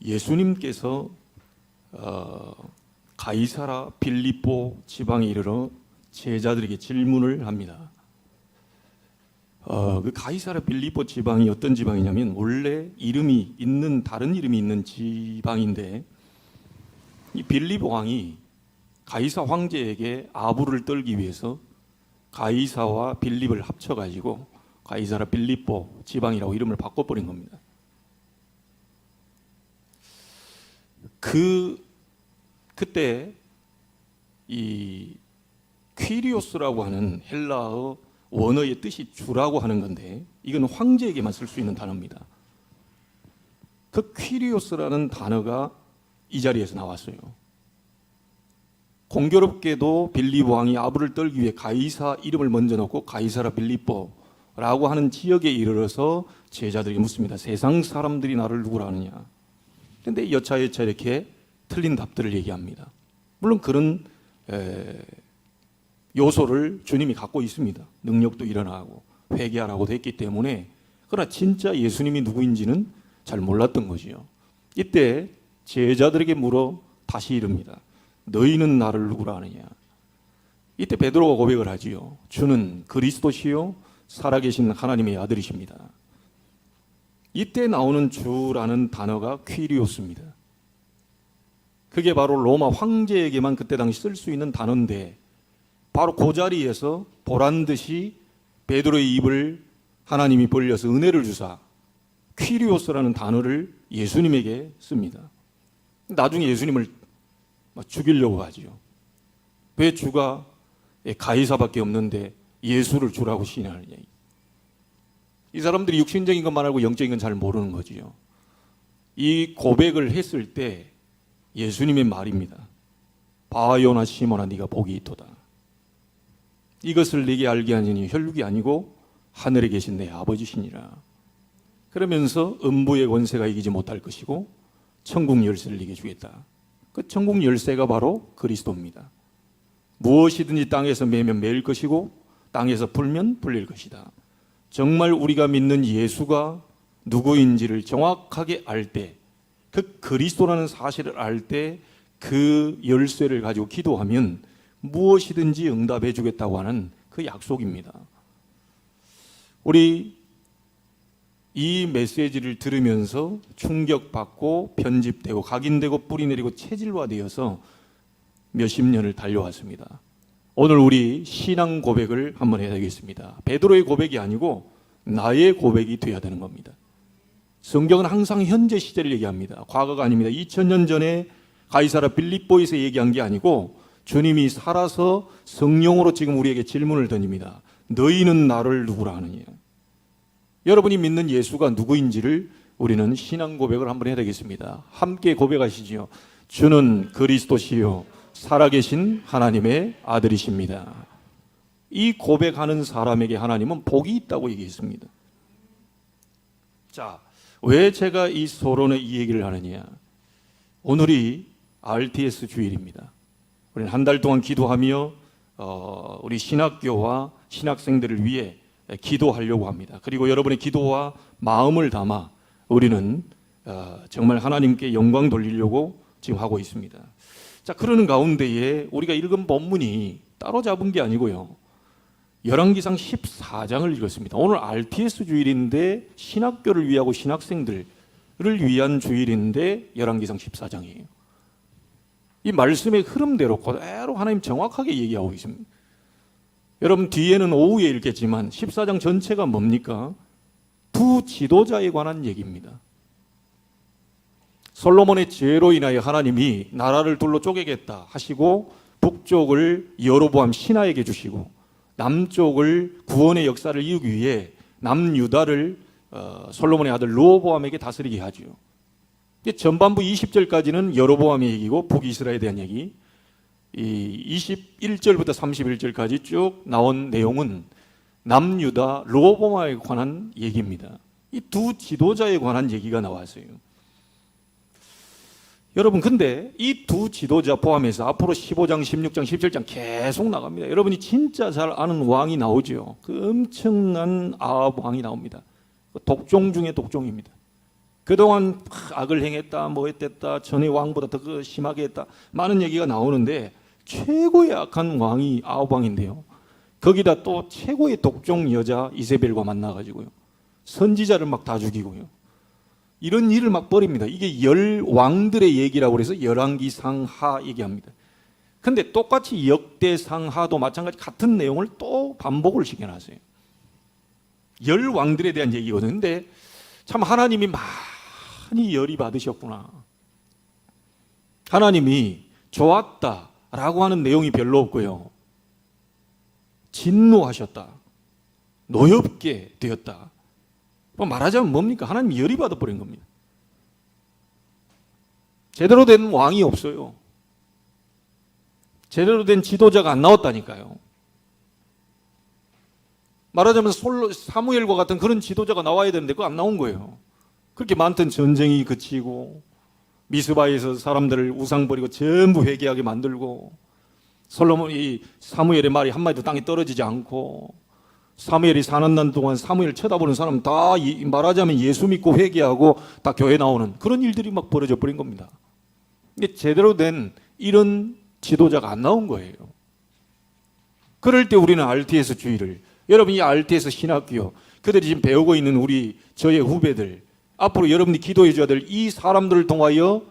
예수님께서 가이사라 빌립보 지방에 이르러 제자들에게 질문을 합니다. 그 가이사라 빌립보 지방이 어떤 지방이냐면 원래 이름이 있는 다른 이름이 있는 지방인데 이 빌립 왕이 가이사 황제에게 아부를 떨기 위해서 가이사와 빌립을 합쳐가지고 가이사라 빌립보 지방이라고 이름을 바꿔버린 겁니다. 그때 이 퀴리오스라고 하는 헬라어 원어의 뜻이 주라고 하는 건데 이건 황제에게만 쓸 수 있는 단어입니다. 그 퀴리오스라는 단어가 이 자리에서 나왔어요. 공교롭게도 빌립 왕이 아부를 떨기 위해 가이사 이름을 먼저 넣고 가이사라 빌립보라고 하는 지역에 이르러서 제자들이 묻습니다. 세상 사람들이 나를 누구라 하느냐. 그런데 여차여차 이렇게 틀린 답들을 얘기합니다. 물론 그런 요소를 주님이 갖고 있습니다. 능력도 일어나고 회개하라고도 했기 때문에. 그러나 진짜 예수님이 누구인지는 잘 몰랐던 거지요. 이때 제자들에게 물어 다시 이릅니다. 너희는 나를 누구라 하느냐. 이때 베드로가 고백을 하지요. 주는 그리스도시요 살아계신 하나님의 아들이십니다. 이때 나오는 주라는 단어가 퀴리오스입니다. 그게 바로 로마 황제에게만 그때 당시 쓸 수 있는 단어인데 바로 그 자리에서 보란듯이 베드로의 입을 하나님이 벌려서 은혜를 주사 퀴리오스라는 단어를 예수님에게 씁니다. 나중에 예수님을 죽이려고 하지요. 왜 주가 가이사밖에 없는데 예수를 주라고 시인하느냐. 이 사람들이 육신적인 것만 알고 영적인 건 잘 모르는 거지요. 이 고백을 했을 때 예수님의 말입니다. 바요나 시몬아 네가 복이 있도다. 이것을 네게 알게 하니 혈육이 아니고 하늘에 계신 내 아버지시니라. 그러면서 음부의 권세가 이기지 못할 것이고 천국 열쇠를 네게 주겠다. 그 천국 열쇠가 바로 그리스도입니다. 무엇이든지 땅에서 매면 매일 것이고 땅에서 풀면 풀릴 것이다. 정말 우리가 믿는 예수가 누구인지를 정확하게 알 때, 그 그리스도라는 사실을 알 때 그 열쇠를 가지고 기도하면 무엇이든지 응답해 주겠다고 하는 그 약속입니다. 우리 이 메시지를 들으면서 충격받고 편집되고 각인되고 뿌리내리고 체질화되어서 몇십 년을 달려왔습니다. 오늘 우리 신앙 고백을 한번 해야 되겠습니다. 베드로의 고백이 아니고 나의 고백이 되어야 되는 겁니다. 성경은 항상 현재 시제를 얘기합니다. 과거가 아닙니다. 2000년 전에 가이사라 빌립보에서 얘기한 게 아니고 주님이 살아서 성령으로 지금 우리에게 질문을 던집니다. 너희는 나를 누구라 하느냐. 여러분이 믿는 예수가 누구인지를 우리는 신앙 고백을 한번 해야 되겠습니다. 함께 고백하시지요. 주는 그리스도시요 살아계신 하나님의 아들이십니다. 이 고백하는 사람에게 하나님은 복이 있다고 얘기했습니다. 자, 왜 제가 이 서론에 이 얘기를 하느냐. 오늘이 RTS 주일입니다. 우리는 한 달 동안 기도하며 우리 신학교와 신학생들을 위해 기도하려고 합니다. 그리고 여러분의 기도와 마음을 담아 우리는 정말 하나님께 영광 돌리려고 지금 하고 있습니다. 자, 그러는 가운데에 우리가 읽은 본문이 따로 잡은 게 아니고요. 열왕기상 14장을 읽었습니다. 오늘 RTS 주일인데 신학교를 위하고 신학생들을 위한 주일인데 열왕기상 14장이에요. 이 말씀의 흐름대로 그대로 하나님 정확하게 얘기하고 있습니다. 여러분 뒤에는 오후에 읽겠지만 14장 전체가 뭡니까? 두 지도자에 관한 얘기입니다. 솔로몬의 죄로 인하여 하나님이 나라를 둘로 쪼개겠다 하시고 북쪽을 여로보암 신하에게 주시고 남쪽을 구원의 역사를 이루기 위해 남유다를 솔로몬의 아들 르호보암에게 다스리게 하죠. 전반부 20절까지는 여로보암의 얘기고 북이스라엘에 대한 얘기, 이 21절부터 31절까지 쭉 나온 내용은 남유다 르호보암에 관한 얘기입니다. 이 두 지도자에 관한 얘기가 나왔어요. 여러분 근데 이 두 지도자 포함해서 앞으로 15장, 16장, 17장 계속 나갑니다. 여러분이 진짜 잘 아는 왕이 나오죠. 그 엄청난 아합 왕이 나옵니다. 독종 중에 독종입니다. 그동안 악을 행했다, 뭐 했댔다, 전의 왕보다 더 심하게 했다, 많은 얘기가 나오는데 최고의 악한 왕이 아합왕인데요. 거기다 또 최고의 독종 여자 이세벨과 만나가지고요, 선지자를 막 다 죽이고요, 이런 일을 막 벌입니다. 이게 열 왕들의 얘기라고 해서 열왕기상하 얘기합니다. 근데 똑같이 역대상하도 마찬가지 같은 내용을 또 반복을 시켜놨어요. 열 왕들에 대한 얘기거든요. 근데 참 하나님이 많이 열이 받으셨구나, 하나님이 좋았다라고 하는 내용이 별로 없고요, 진노하셨다, 노엽게 되었다. 말하자면 뭡니까? 하나님이 열이 받아버린 겁니다. 제대로 된 왕이 없어요. 제대로 된 지도자가 안 나왔다니까요. 말하자면 사무엘과 같은 그런 지도자가 나와야 되는데 그거 안 나온 거예요. 그렇게 많던 전쟁이 그치고 미스바에서 사람들을 우상 버리고 전부 회개하게 만들고, 솔로몬이 사무엘의 말이 한마디도 땅에 떨어지지 않고, 사무엘이 사는 날 동안 사무엘을 쳐다보는 사람 다 말하자면 예수 믿고 회개하고 다 교회 나오는 그런 일들이 막 벌어져 버린 겁니다. 근데 제대로 된 이런 지도자가 안 나온 거예요. 그럴 때 우리는 RTS 주의를, 여러분 이 RTS 신학교, 그들이 지금 배우고 있는 저의 후배들, 앞으로 여러분이 기도해 줘야 될 이 사람들을 통하여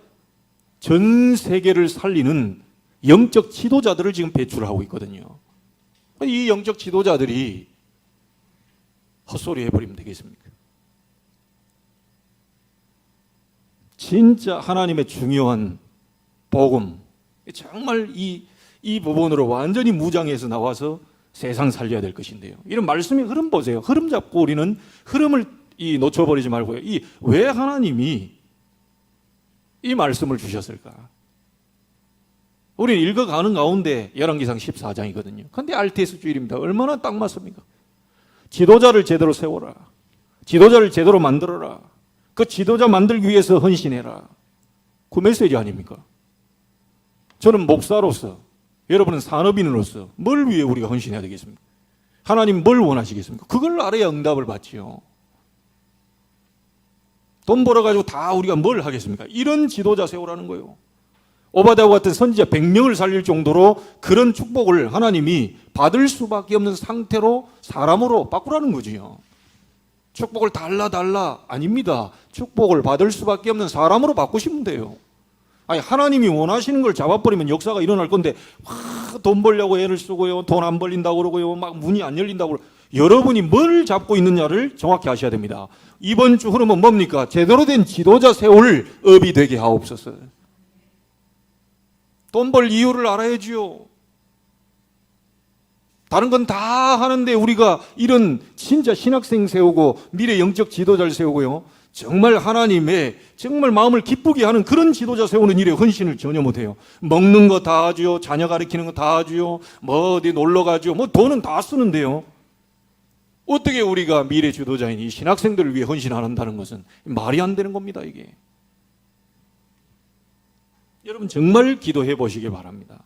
전 세계를 살리는 영적 지도자들을 지금 배출하고 있거든요. 이 영적 지도자들이 헛소리 해버리면 되겠습니까? 진짜 하나님의 중요한 복음, 정말 이 부분으로 완전히 무장해서 나와서 세상 살려야 될 것인데요. 이런 말씀의 흐름 보세요. 흐름 잡고 우리는 흐름을 놓쳐버리지 말고요. 왜 하나님이 이 말씀을 주셨을까? 우리는 읽어가는 가운데 열왕기상 14장이거든요. 그런데 RTS 주일입니다. 얼마나 딱 맞습니까? 지도자를 제대로 세워라. 지도자를 제대로 만들어라. 그 지도자 만들기 위해서 헌신해라. 그 메시지 아닙니까? 저는 목사로서, 여러분은 산업인으로서 뭘 위해 우리가 헌신해야 되겠습니까? 하나님 뭘 원하시겠습니까? 그걸 알아야 응답을 받지요. 돈 벌어가지고 다 우리가 뭘 하겠습니까? 이런 지도자 세우라는 거예요. 오바댜와 같은 선지자 100명을 살릴 정도로 그런 축복을 하나님이 받을 수밖에 없는 상태로 사람으로 바꾸라는 거지요. 축복을 달라 아닙니다. 축복을 받을 수밖에 없는 사람으로 바꾸시면 돼요. 아니, 하나님이 원하시는 걸 잡아버리면 역사가 일어날 건데 돈 벌려고 애를 쓰고요, 돈 안 벌린다고 그러고요, 막 문이 안 열린다고 그러고, 여러분이 뭘 잡고 있느냐를 정확히 아셔야 됩니다. 이번 주 흐름은 뭡니까? 제대로 된 지도자 세울 업이 되게 하옵소서. 돈 벌 이유를 알아야지요. 다른 건 다 하는데 우리가 이런 진짜 신학생 세우고 미래 영적 지도자를 세우고요, 정말 하나님의 정말 마음을 기쁘게 하는 그런 지도자 세우는 일에 헌신을 전혀 못해요. 먹는 거 다 하죠, 자녀 가르치는 거 다 하죠, 뭐 어디 놀러 가죠, 뭐 돈은 다 쓰는데요. 어떻게 우리가 미래 지도자인 이 신학생들을 위해 헌신한다는 것은 말이 안 되는 겁니다. 이게 여러분 정말 기도해 보시기 바랍니다.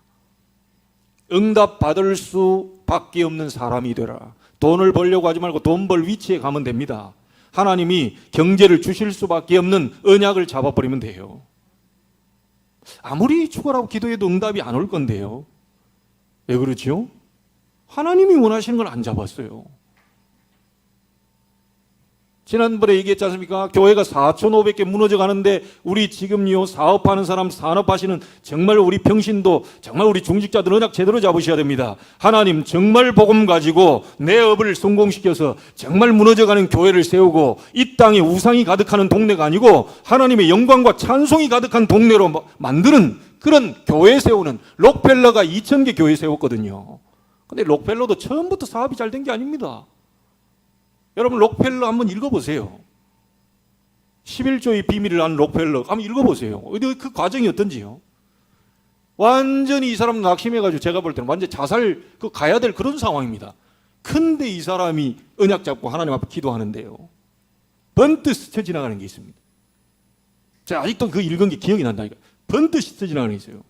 응답 받을 수밖에 없는 사람이 되라. 돈을 벌려고 하지 말고 돈 벌 위치에 가면 됩니다. 하나님이 경제를 주실 수밖에 없는 언약을 잡아버리면 돼요. 아무리 죽어라고 기도해도 응답이 안 올 건데요. 왜 그렇죠? 하나님이 원하시는 걸 안 잡았어요. 지난번에 얘기했지 않습니까? 교회가 4,500개 무너져 가는데 우리 지금요 사업하는 사람, 산업하시는 정말 우리 평신도, 정말 우리 중직자들 언약 제대로 잡으셔야 됩니다. 하나님 정말 복음 가지고 내 업을 성공시켜서 정말 무너져가는 교회를 세우고 이 땅에 우상이 가득하는 동네가 아니고 하나님의 영광과 찬송이 가득한 동네로 만드는 그런 교회 세우는, 록펠러가 2,000개 교회 세웠거든요. 근데 록펠러도 처음부터 사업이 잘 된 게 아닙니다. 여러분 록펠러 한번 읽어보세요. 11조의 비밀을 아는 록펠러 한번 읽어보세요. 그 과정이 어떤지요. 완전히 이 사람 낙심해가지고 제가 볼 때는 완전 자살 가야 될 그런 상황입니다. 근데 이 사람이 언약 잡고 하나님 앞에 기도하는데요, 번뜩 스쳐 지나가는 게 있습니다. 제가 아직도 그 읽은 게 기억이 난다니까. 번뜩 스쳐 지나가는 게 있어요.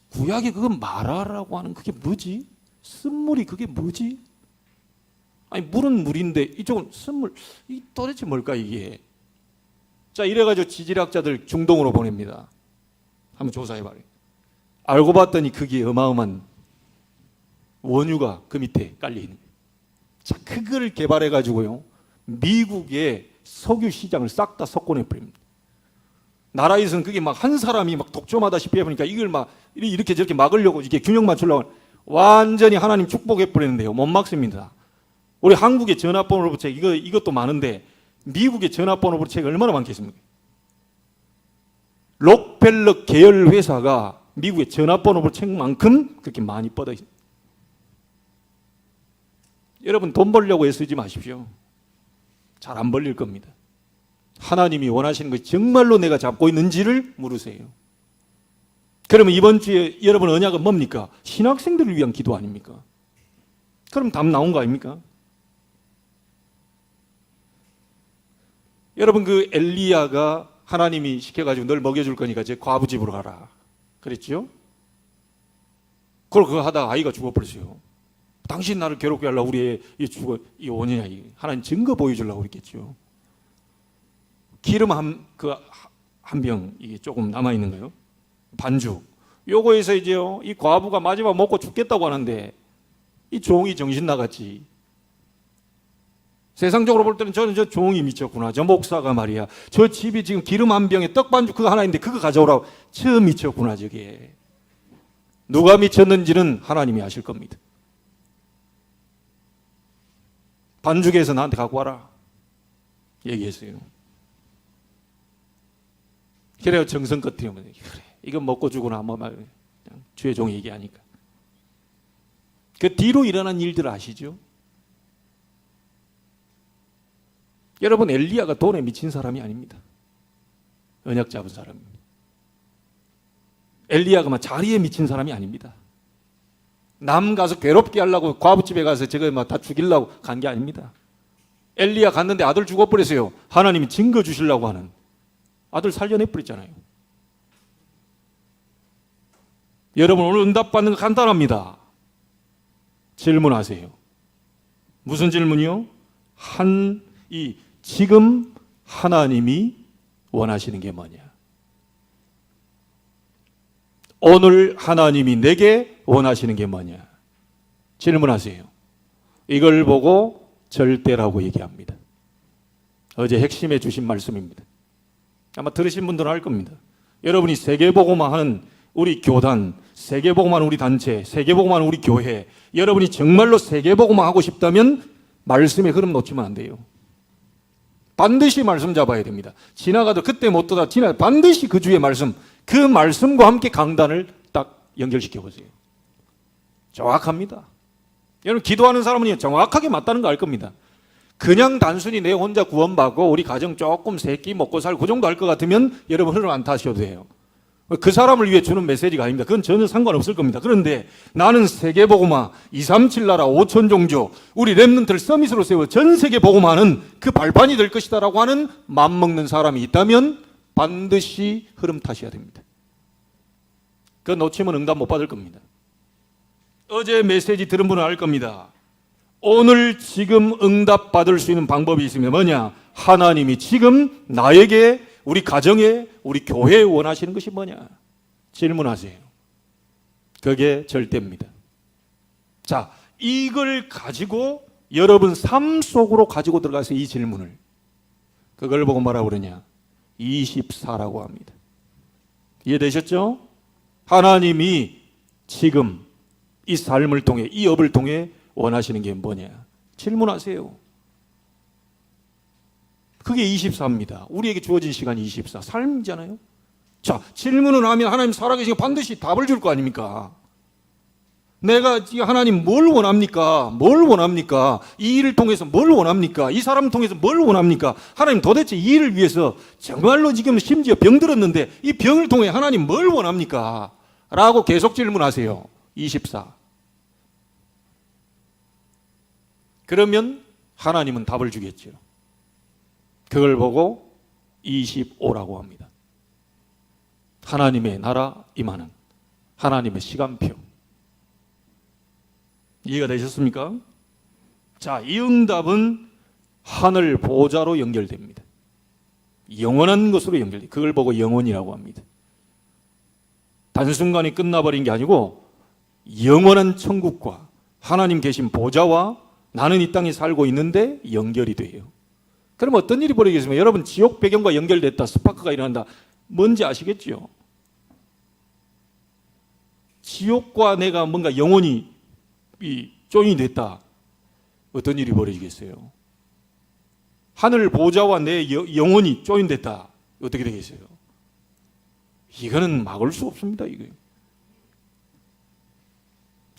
구약에 그거 마라라고 하는 그게 뭐지? 쓴물이 그게 뭐지? 아니 물은 물인데 이쪽은 쓴물, 이 도대체 뭘까 이게? 자, 이래가지고 지질학자들 중동으로 보냅니다. 한번 조사해봐요. 알고 봤더니 그게 어마어마한 원유가 그 밑에 깔려있는 거예요. 자, 그걸 개발해가지고요, 미국의 석유 시장을 싹 다 석권해버립니다. 나라에서는 그게 막 한 사람이 막 독점하다시피 해보니까 이걸 막 이렇게 저렇게 막으려고, 이게 균형 맞추려고 완전히 하나님 축복해버리는데요, 못 막습니다. 우리 한국의 전화번호 부책 이것도 많은데 미국의 전화번호 부책이 얼마나 많겠습니까? 록펠러 계열 회사가 미국의 전화번호 부책만큼 그렇게 많이 뻗어 있습니다. 여러분, 돈 벌려고 애쓰지 마십시오. 잘 안 벌릴 겁니다. 하나님이 원하시는 것이 정말로 내가 잡고 있는지를 물으세요. 그러면 이번 주에 여러분 언약은 뭡니까? 신학생들을 위한 기도 아닙니까? 그럼 답 나온 거 아닙니까? 여러분, 그 엘리야가 하나님이 시켜가지고 널 먹여줄 거니까 제 과부집으로 가라 그랬죠? 그거 하다가 아이가 죽어버렸어요. 당신 나를 괴롭게 하려고 우리 애 죽어, 이 원이냐, 하나님 증거 보여주려고 그랬겠죠. 기름 한 병 이게 조금 남아 있는 거요. 반죽. 요거에서 이제요, 이 과부가 마지막 먹고 죽겠다고 하는데 이 종이 정신 나갔지. 세상적으로 볼 때는 저는 저 종이 미쳤구나. 저 목사가 말이야, 저 집이 지금 기름 한 병에 떡 반죽 그거 하나 있는데 그거 가져오라고. 저 미쳤구나 저게. 누가 미쳤는지는 하나님이 아실 겁니다. 반죽해서 나한테 갖고 와라 얘기했어요. 그래요, 정성껏 드리면 그래, 이거 먹고 주거나 뭐 말 그냥 주의 종이 얘기하니까. 그 뒤로 일어난 일들 아시죠? 여러분, 엘리야가 돈에 미친 사람이 아닙니다. 언약 잡은 사람입니다. 엘리야가 막 자리에 미친 사람이 아닙니다. 남 가서 괴롭게 하려고 과부집에 가서 저거 막 다 죽이려고 간 게 아닙니다. 엘리야 갔는데 아들 죽어버렸어요. 하나님이 증거 주시려고 하는, 아들 살려내버렸잖아요. 여러분, 오늘 응답받는 거 간단합니다. 질문하세요. 무슨 질문이요? 지금 하나님이 원하시는 게 뭐냐? 오늘 하나님이 내게 원하시는 게 뭐냐? 질문하세요. 이걸 보고 절대라고 얘기합니다. 어제 핵심에 주신 말씀입니다. 아마 들으신 분들은 알 겁니다. 여러분이 세계복음화 하는 우리 교단, 세계복음화 하는 우리 단체, 세계복음화 하는 우리 교회, 여러분이 정말로 세계복음화 하고 싶다면 말씀의 흐름 놓치면 안 돼요. 반드시 말씀 잡아야 됩니다. 지나가도 그때 못 떠다 반드시 그 주의 말씀, 그 말씀과 함께 강단을 딱 연결시켜 보세요. 정확합니다. 여러분, 기도하는 사람은 정확하게 맞다는 거 알 겁니다. 그냥 단순히 내 혼자 구원받고 우리 가정 조금 세 끼 먹고 살고 그 정도 할 것 같으면 여러분 흐름 안 타셔도 돼요. 그 사람을 위해 주는 메시지가 아닙니다. 그건 전혀 상관없을 겁니다. 그런데 나는 세계복음화, 237 나라 5천 종족, 우리 렘넌트를 서밋으로 세워 전 세계 복음화는 그 발판이 될 것이다라고 하는 맘먹는 사람이 있다면 반드시 흐름 타셔야 됩니다. 그거 놓치면 응답 못 받을 겁니다. 어제 메시지 들은 분은 알 겁니다. 오늘 지금 응답 받을 수 있는 방법이 있으면 뭐냐? 하나님이 지금 나에게, 우리 가정에, 우리 교회에 원하시는 것이 뭐냐? 질문하세요. 그게 절대입니다. 자, 이걸 가지고 여러분 삶 속으로 가지고 들어가서 이 질문을, 그걸 보고 뭐라 그러냐? 24라고 합니다. 이해되셨죠? 하나님이 지금 이 삶을 통해, 이 업을 통해 원하시는 게 뭐냐? 질문하세요. 그게 24입니다. 우리에게 주어진 시간이 24. 삶이잖아요. 자, 질문을 하면 하나님 살아계시니까 반드시 답을 줄 거 아닙니까? 내가 하나님 뭘 원합니까? 뭘 원합니까? 이 일을 통해서 뭘 원합니까? 이 사람을 통해서 뭘 원합니까? 하나님 도대체 이 일을 위해서 정말로 지금 심지어 병들었는데 이 병을 통해 하나님 뭘 원합니까? 라고 계속 질문하세요. 24. 그러면 하나님은 답을 주겠죠. 그걸 보고 25라고 합니다. 하나님의 나라 임하는, 하나님의 시간표. 이해가 되셨습니까? 자, 이 응답은 하늘 보좌로 연결됩니다. 영원한 것으로 연결돼. 그걸 보고 영원이라고 합니다. 단순간에 끝나버린 게 아니고 영원한 천국과 하나님 계신 보좌와 나는 이 땅에 살고 있는데 연결이 돼요. 그럼 어떤 일이 벌어지겠습니까? 여러분, 지옥 배경과 연결됐다, 스파크가 일어난다, 뭔지 아시겠죠? 지옥과 내가 뭔가 영혼이 조인이 됐다, 어떤 일이 벌어지겠어요? 하늘 보좌와 내 영혼이 조인됐다, 어떻게 되겠어요? 이거는 막을 수 없습니다. 이거.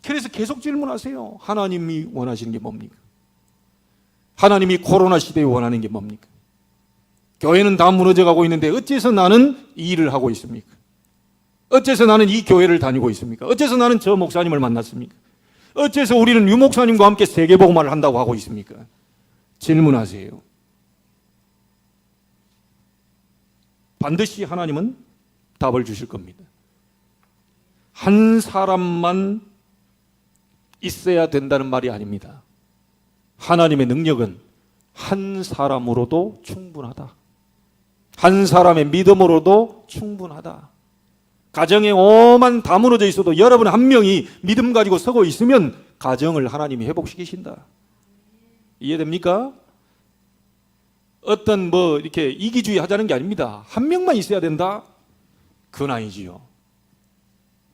그래서 계속 질문하세요. 하나님이 원하시는 게 뭡니까? 하나님이 코로나 시대에 원하는 게 뭡니까? 교회는 다 무너져 가고 있는데 어째서 나는 이 일을 하고 있습니까? 어째서 나는 이 교회를 다니고 있습니까? 어째서 나는 저 목사님을 만났습니까? 어째서 우리는 유 목사님과 함께 세계복음화를 한다고 하고 있습니까? 질문하세요. 반드시 하나님은 답을 주실 겁니다. 한 사람만 있어야 된다는 말이 아닙니다. 하나님의 능력은 한 사람으로도 충분하다. 한 사람의 믿음으로도 충분하다. 가정에 오만 다 무너져 있어도 여러분 한 명이 믿음 가지고 서고 있으면 가정을 하나님이 회복시키신다. 이해됩니까? 어떤 이렇게 이기주의 하자는 게 아닙니다. 한 명만 있어야 된다? 그건 아니지요.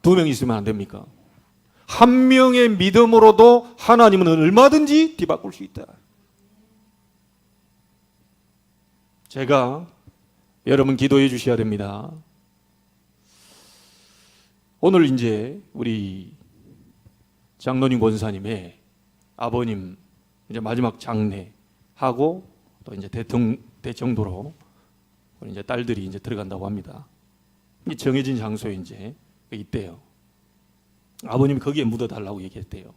두 명 있으면 안 됩니까? 한 명의 믿음으로도 하나님은 얼마든지 뒤바꿀 수 있다. 제가 여러분 기도해 주셔야 됩니다. 오늘 이제 우리 장로님 권사님의 아버님 이제 마지막 장례하고 또 이제 대청도로 우리 이제 딸들이 이제 들어간다고 합니다. 정해진 장소에 이제 있대요. 아버님이 거기에 묻어달라고 얘기했대요.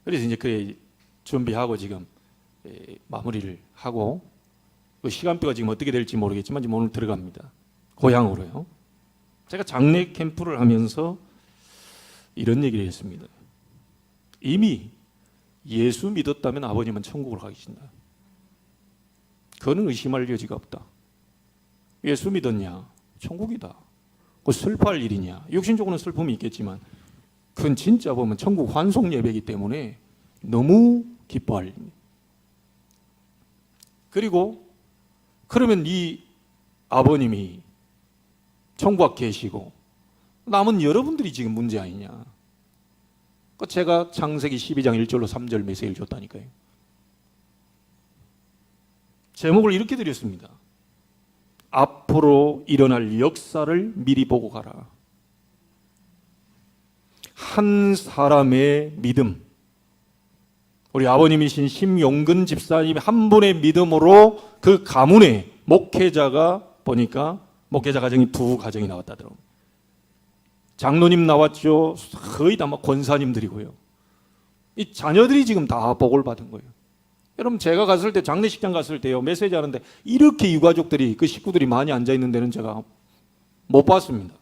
그래서 이제 그래 준비하고 지금 마무리를 하고 그 시간표가 지금 어떻게 될지 모르겠지만 지금 오늘 들어갑니다. 고향으로요. 제가 장례 캠프를 하면서 이런 얘기를 했습니다. 이미 예수 믿었다면 아버님은 천국을 가신다. 그거는 의심할 여지가 없다. 예수 믿었냐? 천국이다. 그 슬퍼할 일이냐? 육신적으로는 슬픔이 있겠지만 그건 진짜 보면 천국 환송 예배이기 때문에 너무 기뻐할 일입니다. 그리고 그러면 이 아버님이 천국 계시고 남은 여러분들이 지금 문제 아니냐? 제가 창세기 12장 1절로 3절 메시지를 줬다니까요. 제목을 이렇게 드렸습니다. 앞으로 일어날 역사를 미리 보고 가라. 한 사람의 믿음, 우리 아버님이신 심용근 집사님 한 분의 믿음으로 그 가문에 목회자가 보니까 목회자 가정이 두 가정이 나왔다더라고요. 장로님 나왔죠. 거의 다 권사님들이고요. 이 자녀들이 지금 다 복을 받은 거예요. 여러분, 제가 갔을 때 장례식장 갔을 때요, 메시지 하는데 이렇게 유가족들이 그 식구들이 많이 앉아 있는 데는 제가 못 봤습니다.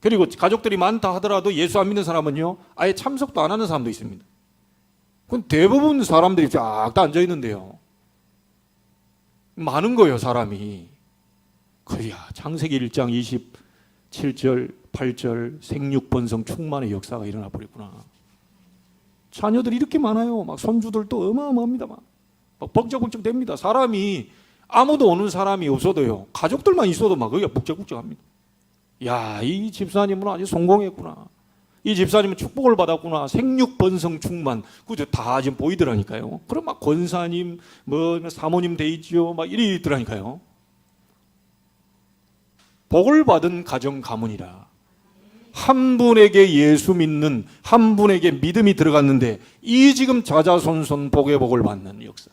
그리고 가족들이 많다 하더라도 예수 안 믿는 사람은요 아예 참석도 안 하는 사람도 있습니다. 그건 대부분 사람들이 쫙 다 앉아 있는데요, 많은 거예요 사람이. 그래야 창세기 1장 27절 8절 생육번성 충만의 역사가 일어나 버렸구나. 자녀들이 이렇게 많아요. 막 손주들도 어마어마합니다. 막 벅적벅적 됩니다. 사람이 아무도 오는 사람이 없어도요, 가족들만 있어도 막 거기가 북적북적합니다. 야, 이 집사님은 아주 성공했구나. 이 집사님은 축복을 받았구나. 생육번성 충만. 그죠? 다 지금 보이더라니까요. 그럼 막 권사님, 사모님 돼 있죠. 막 이러더라니까요. 복을 받은 가정 가문이라. 한 분에게 예수 믿는 한 분에게 믿음이 들어갔는데 이 지금 자자손손 복의 복을 받는 역사.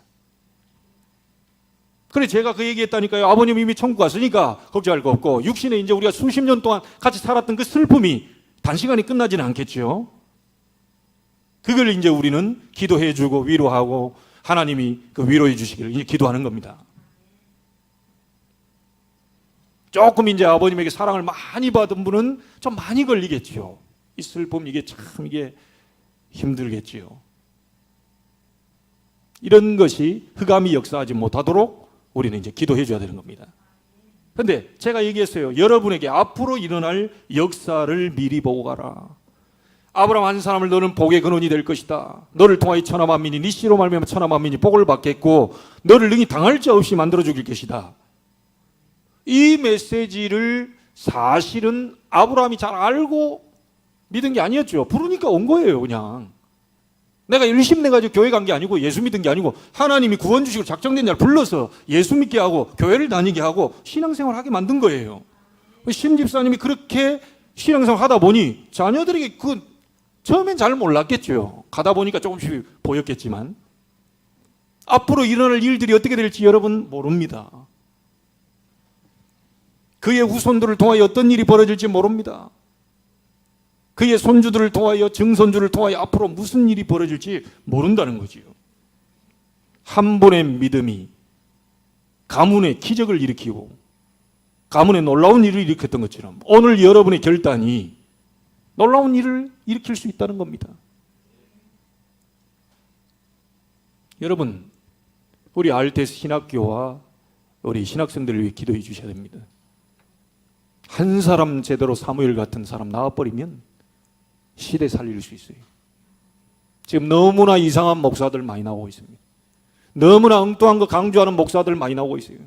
그래 제가 그 얘기했다니까요. 아버님 이미 천국 갔으니까 걱정할 거 없고, 육신에 이제 우리가 수십 년 동안 같이 살았던 그 슬픔이 단시간에 끝나지는 않겠죠. 그걸 이제 우리는 기도해주고 위로하고 하나님이 그 위로해 주시기를 이제 기도하는 겁니다. 조금 이제 아버님에게 사랑을 많이 받은 분은 좀 많이 걸리겠죠. 이 슬픔, 이게 참 이게 힘들겠지요. 이런 것이 흑암이 역사하지 못하도록 우리는 이제 기도해 줘야 되는 겁니다. 근데 제가 얘기했어요. 여러분에게 앞으로 일어날 역사를 미리 보고 가라. 아브라함 한 사람을 너는 복의 근원이 될 것이다. 너를 통하여 천하 만민이 네 씨로 말미암아 천하 만민이 복을 받겠고 너를 능히 당할 자 없이 만들어 죽일 것이다. 이 메시지를 사실은 아브라함이 잘 알고 믿은 게 아니었죠. 부르니까 온 거예요, 그냥. 내가 열심히 내가지고 교회 간 게 아니고 예수 믿은 게 아니고 하나님이 구원 주시고 작정된 자를 불러서 예수 믿게 하고 교회를 다니게 하고 신앙생활 하게 만든 거예요. 심 집사님이 그렇게 신앙생활 하다 보니 자녀들에게 처음엔 잘 몰랐겠죠. 가다 보니까 조금씩 보였겠지만 앞으로 일어날 일들이 어떻게 될지 여러분 모릅니다. 그의 후손들을 통하여 어떤 일이 벌어질지 모릅니다. 그의 손주들을 통하여 증손주를 통하여 앞으로 무슨 일이 벌어질지 모른다는 거지요. 한 분의 믿음이 가문의 기적을 일으키고 가문의 놀라운 일을 일으켰던 것처럼 오늘 여러분의 결단이 놀라운 일을 일으킬 수 있다는 겁니다. 여러분, 우리 알테스 신학교와 우리 신학생들을 위해 기도해 주셔야 됩니다. 한 사람 제대로 사무엘 같은 사람 나와버리면 시대 살릴 수 있어요. 지금 너무나 이상한 목사들 많이 나오고 있습니다. 너무나 엉뚱한 거 강조하는 목사들 많이 나오고 있어요.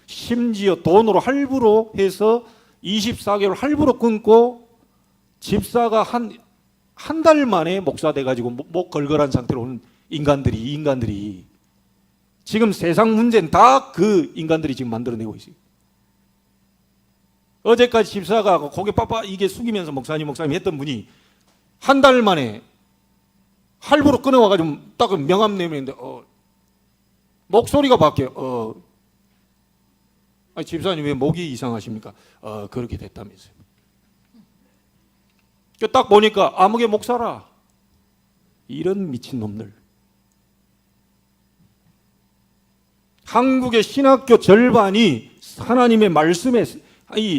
심지어 돈으로 할부로 해서 24개월 할부로 끊고 집사가 한 달 만에 목사 돼가지고 목 걸걸한 상태로 오는 인간들이 지금 세상 문제는 다 그 인간들이 지금 만들어내고 있어요. 어제까지 집사가 고개 빠빠 이게 숙이면서 목사님 했던 분이 한 달 만에 할부로 끊어와가지고 딱 명함 내밀는데 목소리가 바뀌어요. 아니, 집사님 왜 목이 이상하십니까? 그렇게 됐다면서요. 딱 보니까 아무개 목사라. 이런 미친놈들. 한국의 신학교 절반이 하나님의 말씀에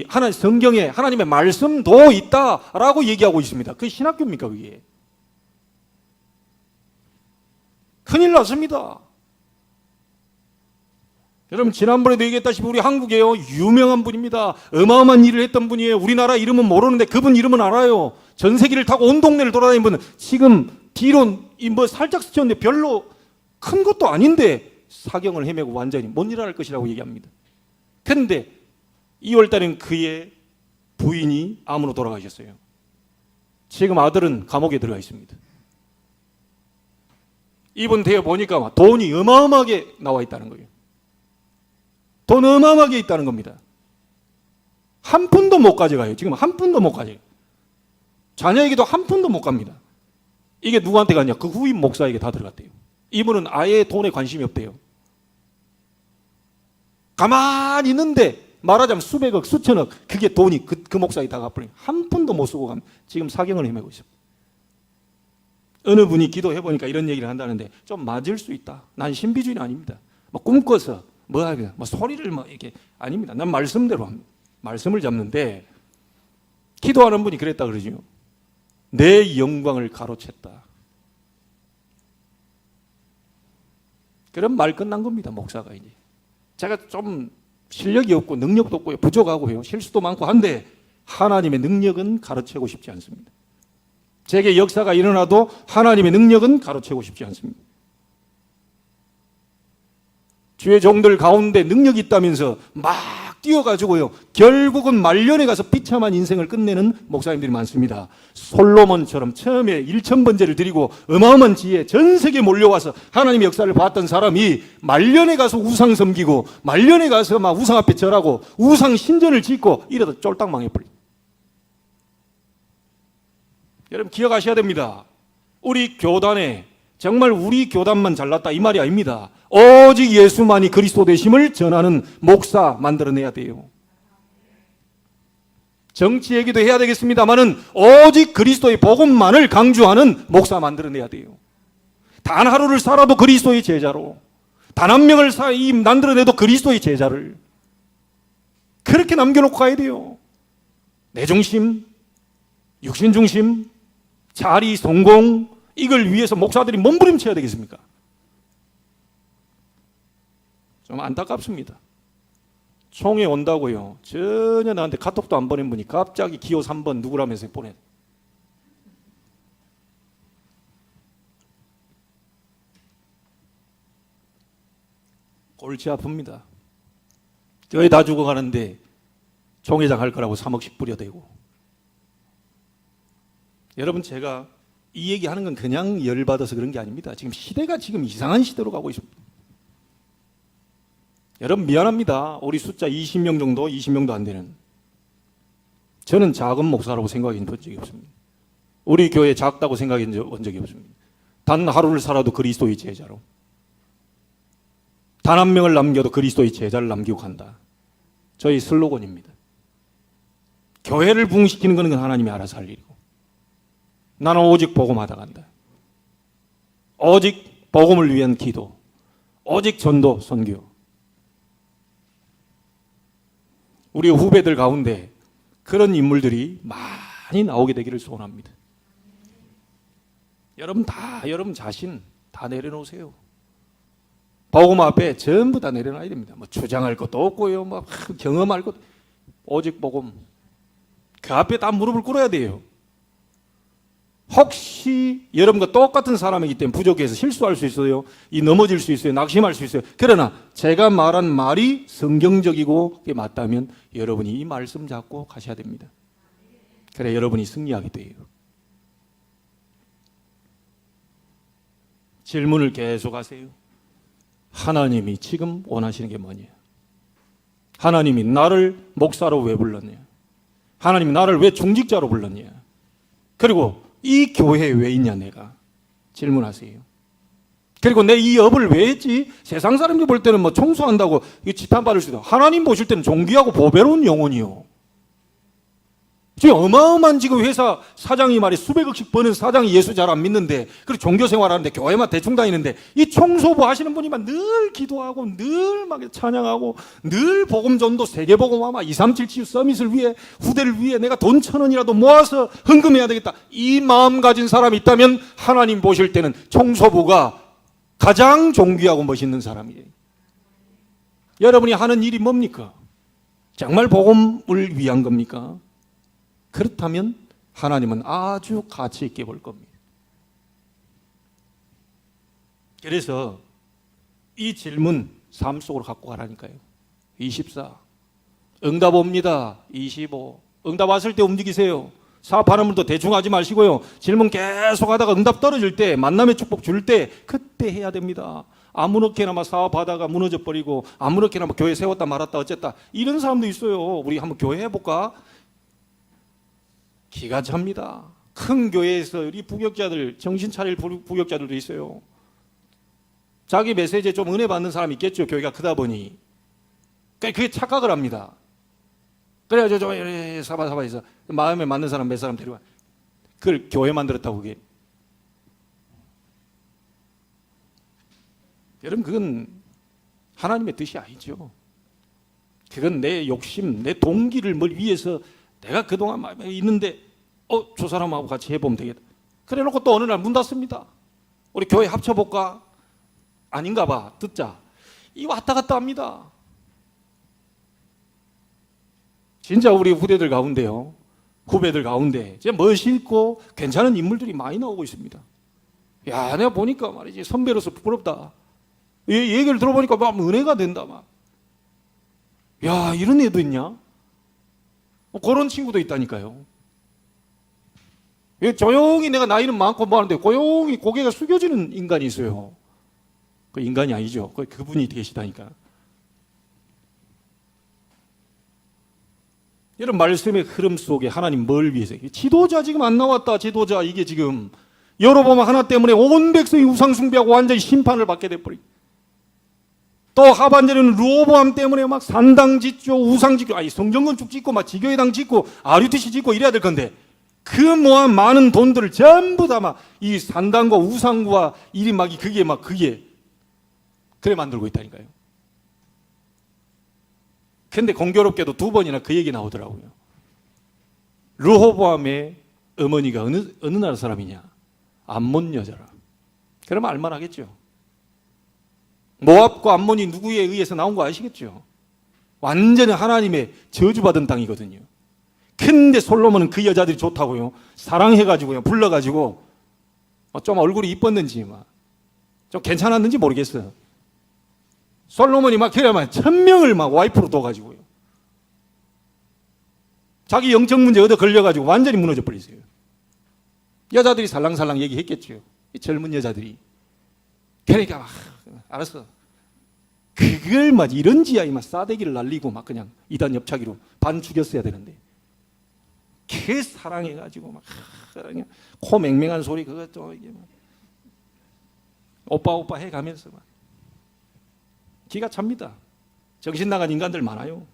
하나님 성경에 하나님의 말씀도 있다라고 얘기하고 있습니다. 그게 신학교입니까 그게? 큰일 났습니다. 여러분 지난번에도 얘기했다시피 우리 한국에요 유명한 분입니다. 어마어마한 일을 했던 분이에요. 우리나라 이름은 모르는데 그분 이름은 알아요. 전세기를 타고 온 동네를 돌아다니는 분은 지금 뒤로 살짝 스쳤는데 별로 큰 것도 아닌데 사경을 헤매고 완전히 못 일어날 것이라고 얘기합니다. 그런데 2월달엔 그의 부인이 암으로 돌아가셨어요. 지금 아들은 감옥에 들어가 있습니다. 이분 대해 보니까 돈이 어마어마하게 나와 있다는 거예요. 돈 어마어마하게 있다는 겁니다. 한 푼도 못 가져가요. 지금 한 푼도 못 가져요. 자녀에게도 한 푼도 못 갑니다. 이게 누구한테 갔냐? 그 후임 목사에게 다 들어갔대요. 이분은 아예 돈에 관심이 없대요. 가만히 있는데 말하자면 수백억, 수천억 그게 돈이 그 목사에 다 갚으니 한 푼도 못 쓰고 가면 지금 사경을 헤매고 있습니다. 어느 분이 기도해보니까 이런 얘기를 한다는데 좀 맞을 수 있다. 난 신비주의는 아닙니다. 꿈꿔서 소리를 이렇게 아닙니다. 난 말씀대로 합니다. 말씀을 잡는데 기도하는 분이 그랬다 그러죠. 내 영광을 가로챘다. 그런 말 끝난 겁니다. 목사가 이제. 제가 좀 실력이 없고 능력도 없고 부족하고요. 실수도 많고 한데 하나님의 능력은 가로채고 싶지 않습니다. 제게 역사가 일어나도 하나님의 능력은 가로채고 싶지 않습니다. 주의 종들 가운데 능력이 있다면서 막 뛰어가지고요. 결국은 말년에 가서 비참한 인생을 끝내는 목사님들이 많습니다. 솔로몬처럼 처음에 1000번제를 드리고 어마어마한 지혜 전 세계에 몰려와서 하나님의 역사를 봤던 사람이 말년에 가서 우상 섬기고 말년에 가서 막 우상 앞에 절하고 우상 신전을 짓고 이러다 쫄딱 망해버려요. 여러분 기억하셔야 됩니다. 우리 교단에 정말 우리 교단만 잘났다 이 말이 아닙니다. 오직 예수만이 그리스도 되심을 전하는 목사 만들어내야 돼요. 정치 얘기도 해야 되겠습니다만은 오직 그리스도의 복음만을 강조하는 목사 만들어내야 돼요. 단 하루를 살아도 그리스도의 제자로, 단 한 명을 만들어내도 그리스도의 제자를 그렇게 남겨놓고 가야 돼요. 내 중심, 육신 중심, 자리, 성공 이걸 위해서 목사들이 몸부림쳐야 되겠습니까? 좀 안타깝습니다. 총회 온다고요. 전혀 나한테 카톡도 안 보낸 분이 갑자기 기호 3번 누구라면서 보내. 골치 아픕니다. 교회 다 죽어가는데 총회장 할 거라고 3억씩 뿌려대고. 여러분, 제가 이 얘기하는 건 그냥 열받아서 그런 게 아닙니다. 지금 시대가 지금 이상한 시대로 가고 있습니다. 여러분, 미안합니다. 우리 숫자 20명 정도, 20명도 안 되는. 저는 작은 목사라고 생각해 본 적이 없습니다. 우리 교회 작다고 생각해 본 적이 없습니다. 단 하루를 살아도 그리스도의 제자로. 단 한 명을 남겨도 그리스도의 제자를 남기고 간다. 저희 슬로건입니다. 교회를 부흥시키는 것은 하나님이 알아서 할 일이고, 나는 오직 복음하다 간다. 오직 복음을 위한 기도, 오직 전도, 선교. 우리 후배들 가운데 그런 인물들이 많이 나오게 되기를 소원합니다. 여러분 자신 다 내려놓으세요. 복음 앞에 전부 다 내려놔야 됩니다. 뭐 주장할 것도 없고요, 뭐 경험할 것도, 오직 복음. 그 앞에 다 무릎을 꿇어야 돼요. 혹시 여러분과 똑같은 사람이기 때문에 부족해서 실수할 수 있어요. 넘어질 수 있어요. 낙심할 수 있어요. 그러나 제가 말한 말이 성경적이고 그게 맞다면 여러분이 이 말씀 잡고 가셔야 됩니다. 그래 여러분이 승리하게 돼요. 질문을 계속 하세요. 하나님이 지금 원하시는 게 뭐냐? 하나님이 나를 목사로 왜 불렀냐? 하나님이 나를 왜 중직자로 불렀냐? 그리고 이 교회에 왜 있냐 내가? 질문하세요. 그리고 내 이 업을 왜 했지? 세상 사람들 볼 때는 뭐 청소한다고 지탄받을 수도, 하나님 보실 때는 존귀하고 보배로운 영혼이요. 지금 어마어마한 지금 회사 사장이 말이 수백억씩 버는 사장이 예수 잘 안 믿는데, 그리고 종교 생활하는데 교회만 대충 다니는데, 이 청소부 하시는 분이만 늘 기도하고 늘 막 찬양하고 늘 복음 전도 세계복음 아마 237 치유 서밋을 위해, 후대를 위해 내가 돈 1,000원이라도 모아서 헌금해야 되겠다, 이 마음 가진 사람이 있다면 하나님 보실 때는 청소부가 가장 존귀하고 멋있는 사람이에요. 여러분이 하는 일이 뭡니까? 정말 복음을 위한 겁니까? 그렇다면 하나님은 아주 가치 있게 볼 겁니다. 그래서 이 질문 삶 속으로 갖고 가라니까요. 24. 응답 옵니다. 25. 응답 왔을 때 움직이세요. 사업하는 분도 대충 하지 마시고요. 질문 계속 하다가 응답 떨어질 때, 만남의 축복 줄 때 그때 해야 됩니다. 아무렇게나 막 사업하다가 무너져 버리고 아무렇게나 막 교회 세웠다 말았다 어쨌다 이런 사람도 있어요. 우리 한번 교회 해볼까? 기가 찹니다. 큰 교회에서 우리 부격자들, 정신 차릴 부격자들도 있어요. 자기 메시지에 좀 은혜 받는 사람이 있겠죠. 교회가 크다 보니. 그게 착각을 합니다. 그래가지고 좀 사바사바해서 마음에 맞는 사람 몇 사람 데려와. 그걸 교회 만들었다고 그게. 여러분 그건 하나님의 뜻이 아니죠. 그건 내 욕심, 내 동기를 뭘 위해서 내가 그동안 막 있는데 저 사람하고 같이 해보면 되겠다. 그래 놓고 또 어느 날 문 닫습니다. 우리 교회 합쳐볼까? 아닌가 봐. 듣자. 이 왔다 갔다 합니다. 진짜 우리 후대들 가운데요, 후배들 가운데 진짜 멋있고 괜찮은 인물들이 많이 나오고 있습니다. 야, 내가 보니까 말이지 선배로서 부끄럽다. 얘기를 들어보니까 막 은혜가 된다. 막. 야, 이런 애도 있냐? 그런 친구도 있다니까요. 조용히 내가 나이는 많고 뭐 하는데 조용히 고개가 숙여지는 인간이 있어요. 그 인간이 아니죠. 그분이 계시다니까. 이런 말씀의 흐름 속에 하나님 뭘 위해서? 지도자 지금 안 나왔다. 지도자 이게 지금 여로보암 하나 때문에 온 백성이 우상 숭배하고 완전히 심판을 받게 돼버리고, 또 하반절에는 르호보암 때문에 막 산당 짓죠, 우상 짓고, 성전 건축 짓고, 막 지교회당 짓고, RUTC 짓고 이래야 될 건데, 그 모한 많은 돈들을 전부 다 막 이 산당과 우상과 일이 막 그게 그래 만들고 있다니까요. 근데 공교롭게도 2번이나 그 얘기 나오더라고요. 르호보암의 어머니가 어느 나라 사람이냐? 암몬 여자라. 그러면 알만하겠죠. 모압과 암몬이 누구에 의해서 나온 거 아시겠죠? 완전히 하나님의 저주받은 땅이거든요. 근데 솔로몬은 그 여자들이 좋다고요. 사랑해가지고요. 불러가지고 좀 얼굴이 이뻤는지 좀 괜찮았는지 모르겠어요. 솔로몬이 막 그래야만 1000명을 막 와이프로 둬가지고요. 자기 영적 문제 얻어 걸려가지고 완전히 무너져 버리세요. 여자들이 살랑살랑 얘기했겠죠. 이 젊은 여자들이. 그러니까 알았어. 그걸 막 이런 지하에 막 싸대기를 날리고 막 그냥 이단 옆차기로 반 죽였어야 되는데. 그 사랑해가지고 막 그냥 코 맹맹한 소리 그것도 이게 막 오빠 해가면서 막 기가 찹니다. 정신 나간 인간들 많아요.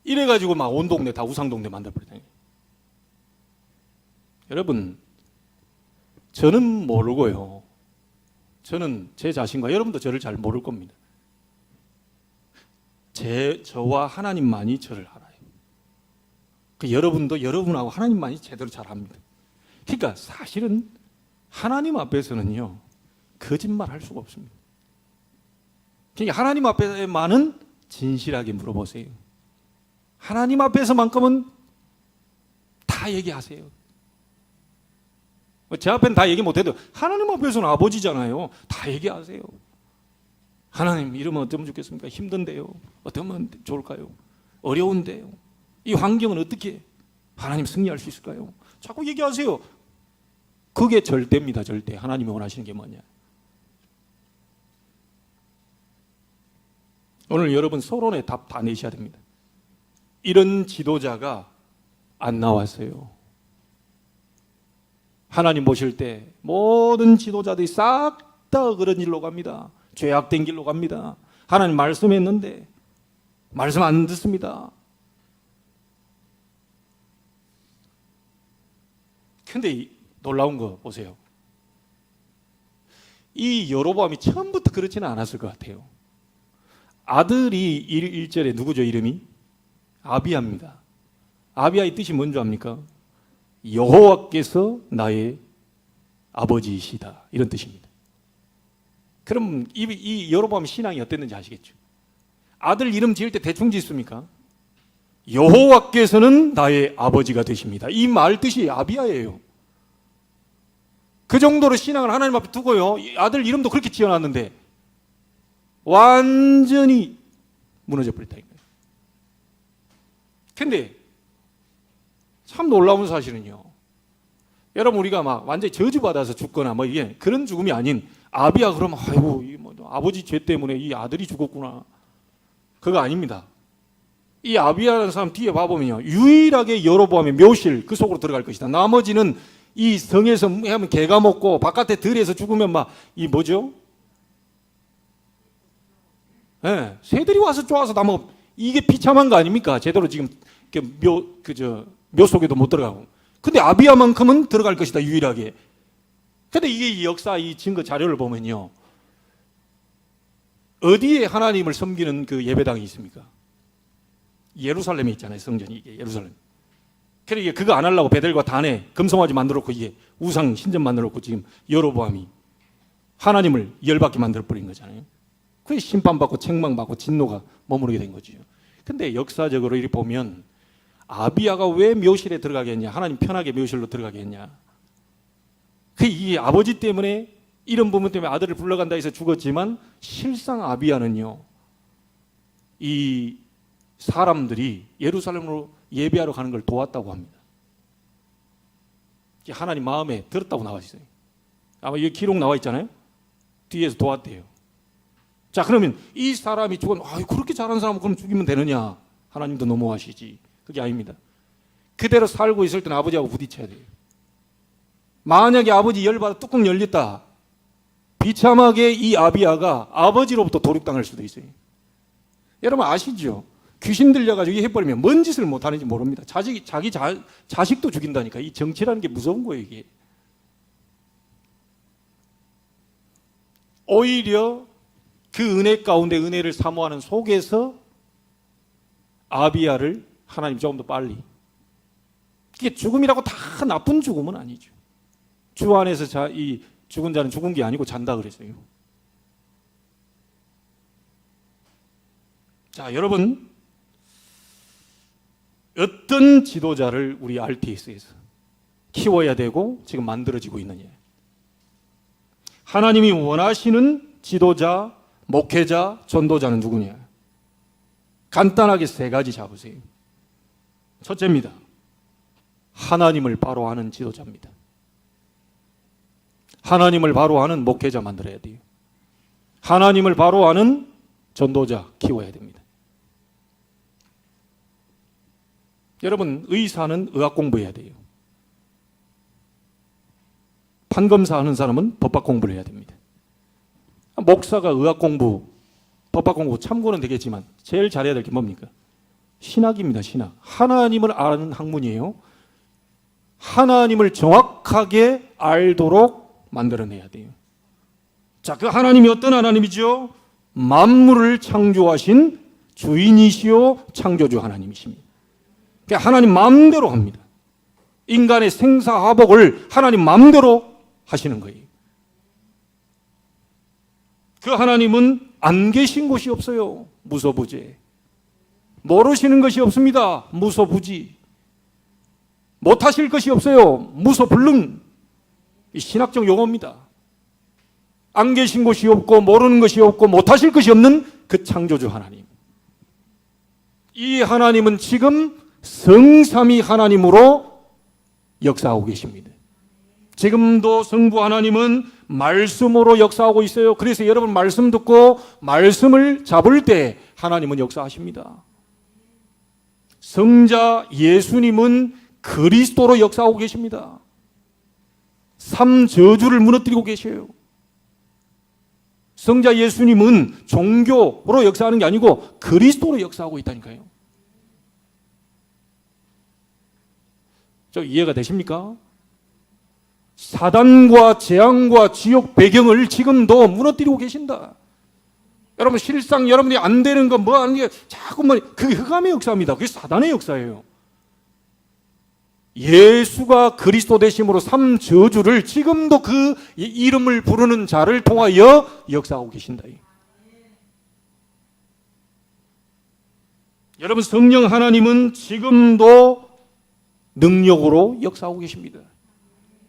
이래가지고 막 온 동네 다 우상동네 만들어버리다. 여러분, 저는 모르고요. 저는 제 자신과 여러분도 저를 잘 모를 겁니다. 저와 하나님만이 저를 알아요. 여러분도 여러분하고 하나님만이 제대로 잘 압니다. 그러니까 사실은 하나님 앞에서는요, 거짓말 할 수가 없습니다. 그러니까 하나님 앞에만은 진실하게 물어보세요. 하나님 앞에서만큼은 다 얘기하세요. 제 앞에는 다 얘기 못해도 하나님 앞에서는 아버지잖아요. 다 얘기하세요. 하나님, 이러면 어쩌면 좋겠습니까? 힘든데요. 어쩌면 좋을까요? 어려운데요. 이 환경은 어떻게 하나님 승리할 수 있을까요? 자꾸 얘기하세요. 그게 절대입니다. 절대. 하나님이 원하시는 게 뭐냐? 오늘 여러분 서론에 답 다 내셔야 됩니다. 이런 지도자가 안 나왔어요. 하나님 보실 때 모든 지도자들이 싹 다 그런 일로 갑니다. 죄악된 길로 갑니다. 하나님 말씀했는데 말씀 안 듣습니다. 근데 놀라운 거 보세요. 이 여로보암이 처음부터 그렇지는 않았을 것 같아요. 아들이 1절에 누구죠? 이름이? 아비야입니다. 아비야의 뜻이 뭔지 압니까? 여호와께서 나의 아버지이시다, 이런 뜻입니다. 그럼 이 여로보암 신앙이 어땠는지 아시겠죠? 아들 이름 지을 때 대충 짓습니까? 여호와께서는 나의 아버지가 되십니다. 이 말 뜻이 아비야예요. 그 정도로 신앙을 하나님 앞에 두고요, 아들 이름도 그렇게 지어놨는데 완전히 무너져 버렸다 이거예요. 근데 참 놀라운 사실은요, 여러분 우리가 막 완전히 저주받아서 죽거나 뭐 이게 그런 죽음이 아닌, 아비야 그러면 아이고 뭐 아버지 죄 때문에 이 아들이 죽었구나, 그거 아닙니다. 이 아비야라는 사람 뒤에 봐보면요, 유일하게 여로보암의 묘실 그 속으로 들어갈 것이다. 나머지는 이 성에서 하면 개가 먹고 바깥에 들에서 죽으면 막 이 뭐죠? 네, 새들이 와서 쪼아서 다 먹어. 이게 비참한 거 아닙니까? 제대로 지금 묘 속에도 못 들어가고. 근데 아비야만큼은 들어갈 것이다, 유일하게. 근데 이게 이 역사, 이 증거 자료를 보면요, 어디에 하나님을 섬기는 그 예배당이 있습니까? 예루살렘에 있잖아요, 성전이. 이게 예루살렘. 그러니까 그거 안 하려고 베델과 단에 금송아지 만들었고, 이게 우상 신전 만들었고, 지금 여로보암이 하나님을 열받게 만들어버린 거잖아요. 그게 심판받고 책망받고 진노가 머무르게 된 거죠. 근데 역사적으로 이렇게 보면 아비야가 왜 묘실에 들어가게 했냐, 하나님 편하게 묘실로 들어가게 했냐, 이 아버지 때문에, 이런 부분 때문에 아들을 불러간다 해서 죽었지만, 실상 아비야는요, 이 사람들이 예루살렘으로 예배하러 가는 걸 도왔다고 합니다. 하나님 마음에 들었다고 나와 있어요. 아마 여기 기록 나와 있잖아요. 뒤에서 도왔대요. 자, 그러면 이 사람이 죽었는데 그렇게 잘한 사람은 그럼 죽이면 되느냐? 하나님도 너무하시지. 그게 아닙니다. 그대로 살고 있을 때는 아버지하고 부딪혀야 돼요. 만약에 아버지 열받아 뚜껑 열렸다, 비참하게 이 아비야가 아버지로부터 도륙당할 수도 있어요. 여러분 아시죠? 귀신 들려가지고 해버리면 뭔 짓을 못하는지 모릅니다. 자기 자식도 죽인다니까. 이 정치라는 게 무서운 거예요, 이게. 오히려 그 은혜 가운데 은혜를 사모하는 속에서 아비야를 하나님 조금 더 빨리, 이게 죽음이라고 다 나쁜 죽음은 아니죠. 주 안에서 이 죽은 자는 죽은 게 아니고 잔다 그랬어요. 자, 여러분, 어떤 지도자를 우리 RTS에서 키워야 되고 지금 만들어지고 있느냐. 하나님이 원하시는 지도자, 목회자, 전도자는 누구냐? 간단하게 세 가지 잡으세요. 첫째입니다. 하나님을 바로 아는 지도자입니다. 하나님을 바로 아는 목회자 만들어야 돼요. 하나님을 바로 아는 전도자 키워야 됩니다. 여러분, 의사는 의학 공부해야 돼요. 판검사 하는 사람은 법학 공부를 해야 됩니다. 목사가 의학 공부, 법학 공부 참고는 되겠지만 제일 잘해야 될 게 뭡니까? 신학입니다. 신학. 하나님을 아는 학문이에요. 하나님을 정확하게 알도록 만들어내야 돼요. 자, 그 하나님이 어떤 하나님이죠? 만물을 창조하신 주인이시요 창조주 하나님이십니다. 그러니까 하나님 마음대로 합니다. 인간의 생사화복을 하나님 마음대로 하시는 거예요. 그 하나님은 안 계신 곳이 없어요. 무소부재. 모르시는 것이 없습니다. 무소부지. 못하실 것이 없어요. 무소불능. 이 신학적 용어입니다. 안 계신 곳이 없고 모르는 것이 없고 못하실 것이 없는 그 창조주 하나님. 이 하나님은 지금 성삼위 하나님으로 역사하고 계십니다. 지금도 성부 하나님은 말씀으로 역사하고 있어요. 그래서 여러분 말씀 듣고 말씀을 잡을 때 하나님은 역사하십니다. 성자 예수님은 그리스도로 역사하고 계십니다. 삼저주를 무너뜨리고 계셔요. 성자 예수님은 종교로 역사하는 게 아니고 그리스도로 역사하고 있다니까요. 저 이해가 되십니까? 사단과 재앙과 지옥 배경을 지금도 무너뜨리고 계신다. 여러분 실상 여러분이 안 되는 거 뭐 하는 게 자꾸만 그게 흑암의 역사입니다. 그게 사단의 역사예요. 예수가 그리스도 되심으로 삼저주를 지금도 그 이름을 부르는 자를 통하여 역사하고 계신다. 여러분 성령 하나님은 지금도 능력으로 역사하고 계십니다.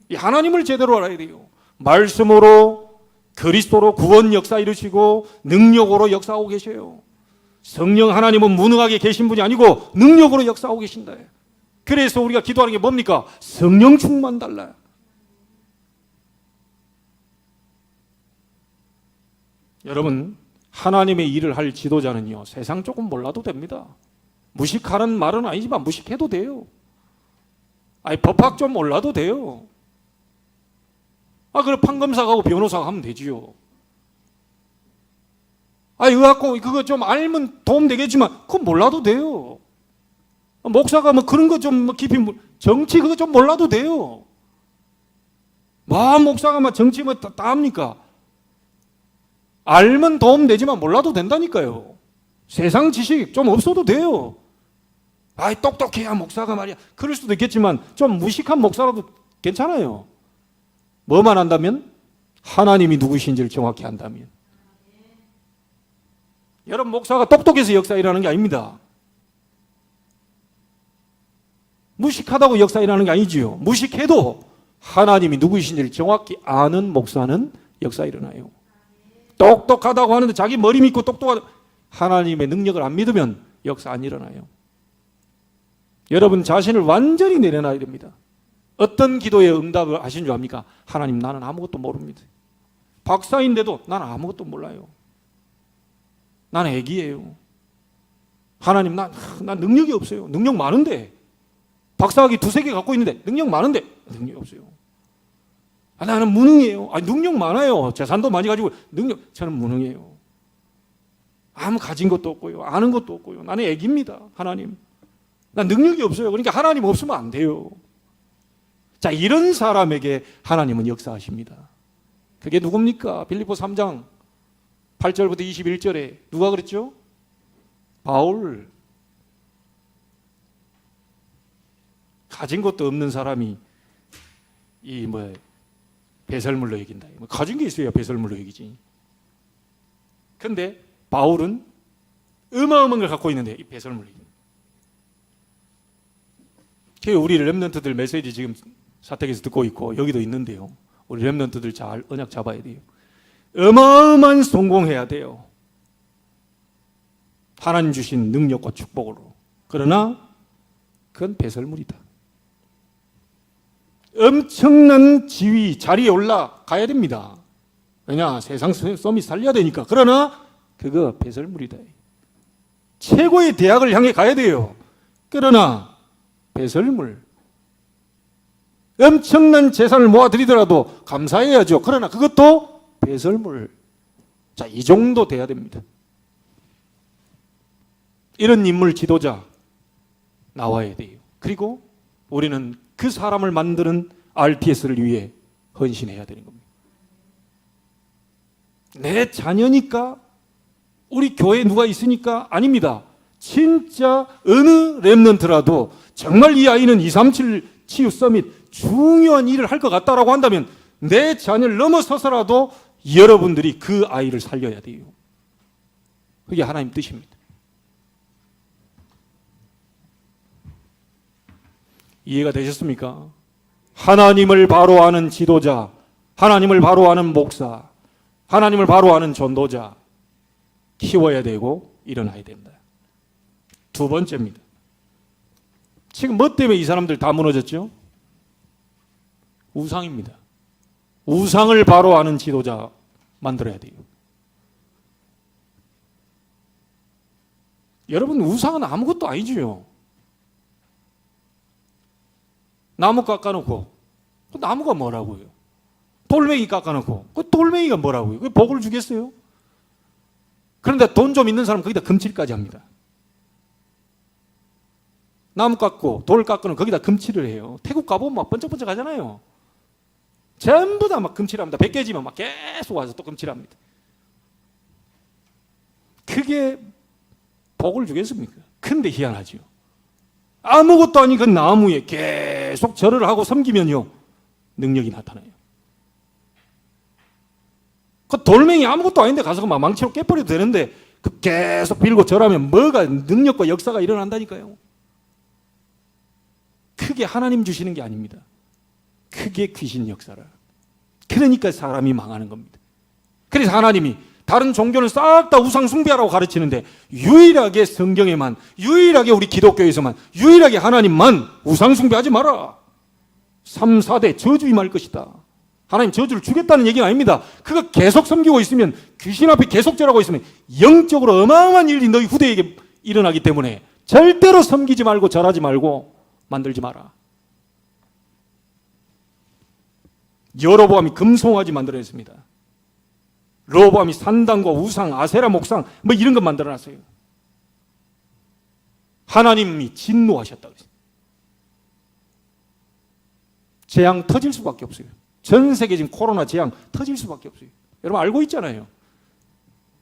이 하나님을 제대로 알아야 돼요. 말씀으로 그리스도로 구원 역사 이루시고 능력으로 역사하고 계셔요. 성령 하나님은 무능하게 계신 분이 아니고 능력으로 역사하고 계신다. 그래서 우리가 기도하는 게 뭡니까? 성령 충만 달라. 여러분 하나님의 일을 할 지도자는요 세상 조금 몰라도 됩니다. 무식하는 말은 아니지만 무식해도 돼요. 아니 법학 좀 몰라도 돼요. 그래 판검사하고 변호사가 하면 되지요. 의학공 그거 좀 알면 도움 되겠지만 그건 몰라도 돼요. 목사가 뭐 그런 거 좀 깊이 정치 그거 좀 몰라도 돼요. 목사가 막 정치 뭐 다 합니까? 알면 도움 되지만 몰라도 된다니까요. 세상 지식 좀 없어도 돼요. 똑똑해야 목사가 말이야. 그럴 수도 있겠지만 좀 무식한 목사라도 괜찮아요. 뭐만 한다면? 하나님이 누구신지를 정확히 안다면. 여러분 목사가 똑똑해서 역사 일하는 게 아닙니다. 무식하다고 역사 일하는 게 아니지요. 무식해도 하나님이 누구이신지를 정확히 아는 목사는 역사 일어나요. 똑똑하다고 하는데 자기 머리 믿고 똑똑하다 하나님의 능력을 안 믿으면 역사 안 일어나요. 여러분 자신을 완전히 내려놔야 됩니다. 어떤 기도에 응답을 하신 줄 압니까? 하나님 나는 아무것도 모릅니다. 박사인데도 나는 아무것도 몰라요. 나는 애기예요. 하나님 난 능력이 없어요. 능력 많은데 박사학위 2-3개 갖고 있는데 능력 많은데 능력이 없어요. 나는 무능해요. 능력 많아요. 재산도 많이 가지고 저는 무능해요. 아무 가진 것도 없고요. 아는 것도 없고요. 나는 애기입니다. 하나님. 난 능력이 없어요. 그러니까 하나님 없으면 안 돼요. 자, 이런 사람에게 하나님은 역사하십니다. 그게 누굽니까? 빌립보 3장 8절부터 21절에 누가 그랬죠? 바울. 가진 것도 없는 사람이 배설물로 여긴다. 가진 게 있어야 배설물로 여기지. 근데 바울은 어마어마한 걸 갖고 있는데 이 배설물로 여긴다. 우리 렘넌트들 메시지 지금 사택에서 듣고 있고 여기도 있는데요. 우리 렘넌트들 잘 언약 잡아야 돼요. 어마어마한 성공해야 돼요. 하나님 주신 능력과 축복으로. 그러나 그건 배설물이다. 엄청난 지위, 자리에 올라가야 됩니다. 왜냐? 세상 서밋 살려야 되니까. 그러나 그거 배설물이다. 최고의 대학을 향해 가야 돼요. 그러나 배설물. 엄청난 재산을 모아드리더라도 감사해야죠. 그러나 그것도 배설물. 자, 이 정도 돼야 됩니다. 이런 인물 지도자 나와야 돼요. 그리고 우리는 그 사람을 만드는 RTS를 위해 헌신해야 되는 겁니다. 내 자녀니까, 우리 교회에 누가 있으니까 아닙니다. 진짜 어느 렘넌트라도 정말 이 아이는 237 치유 서밋 중요한 일을 할 것 같다라고 한다면 내 자녀를 넘어서서라도 여러분들이 그 아이를 살려야 돼요. 그게 하나님 뜻입니다. 이해가 되셨습니까? 하나님을 바로 아는 지도자, 하나님을 바로 아는 목사, 하나님을 바로 아는 전도자 키워야 되고 일어나야 된다. 두 번째입니다. 지금 뭐 때문에 이 사람들 다 무너졌죠? 우상입니다. 우상을 바로 아는 지도자 만들어야 돼요. 여러분, 우상은 아무것도 아니죠. 나무 깎아놓고 그 나무가 뭐라고요? 돌멩이 깎아놓고 그 돌멩이가 뭐라고요? 그 복을 주겠어요? 그런데 돈 좀 있는 사람 거기다 금칠까지 합니다. 나무 깎고 돌 깎고는 거기다 금칠을 해요. 태국 가보면 막 번쩍번쩍 하잖아요. 전부 다 막 금칠합니다. 100개지만 막 계속 와서 또 금칠합니다. 그게 복을 주겠습니까? 근데 희한하죠. 아무것도 아닌 그 나무에 계속 절을 하고 섬기면요, 능력이 나타나요. 그 돌멩이 아무것도 아닌데 가서 막 망치로 깨버려도 되는데 그 계속 빌고 절하면 뭐가 능력과 역사가 일어난다니까요. 그게 하나님 주시는 게 아닙니다. 그게 귀신 역사라. 그러니까 사람이 망하는 겁니다. 그래서 하나님이 다른 종교는 싹 다 우상 숭배하라고 가르치는데 유일하게 성경에만, 유일하게 우리 기독교에서만, 유일하게 하나님만 우상 숭배하지 마라. 3, 4대 저주 임할 것이다. 하나님 저주를 주겠다는 얘기는 아닙니다. 그거 계속 섬기고 있으면, 귀신 앞에 계속 절하고 있으면 영적으로 어마어마한 일이 너희 후대에게 일어나기 때문에 절대로 섬기지 말고 절하지 말고 만들지 마라. 여로보암이 금송아지 만들어냈습니다. 로보암이 산당과 우상, 아세라 목상 뭐 이런 것 만들어놨어요. 하나님이 진노하셨다고 했어요. 재앙 터질 수밖에 없어요. 전 세계 지금 코로나 재앙 터질 수밖에 없어요. 여러분 알고 있잖아요.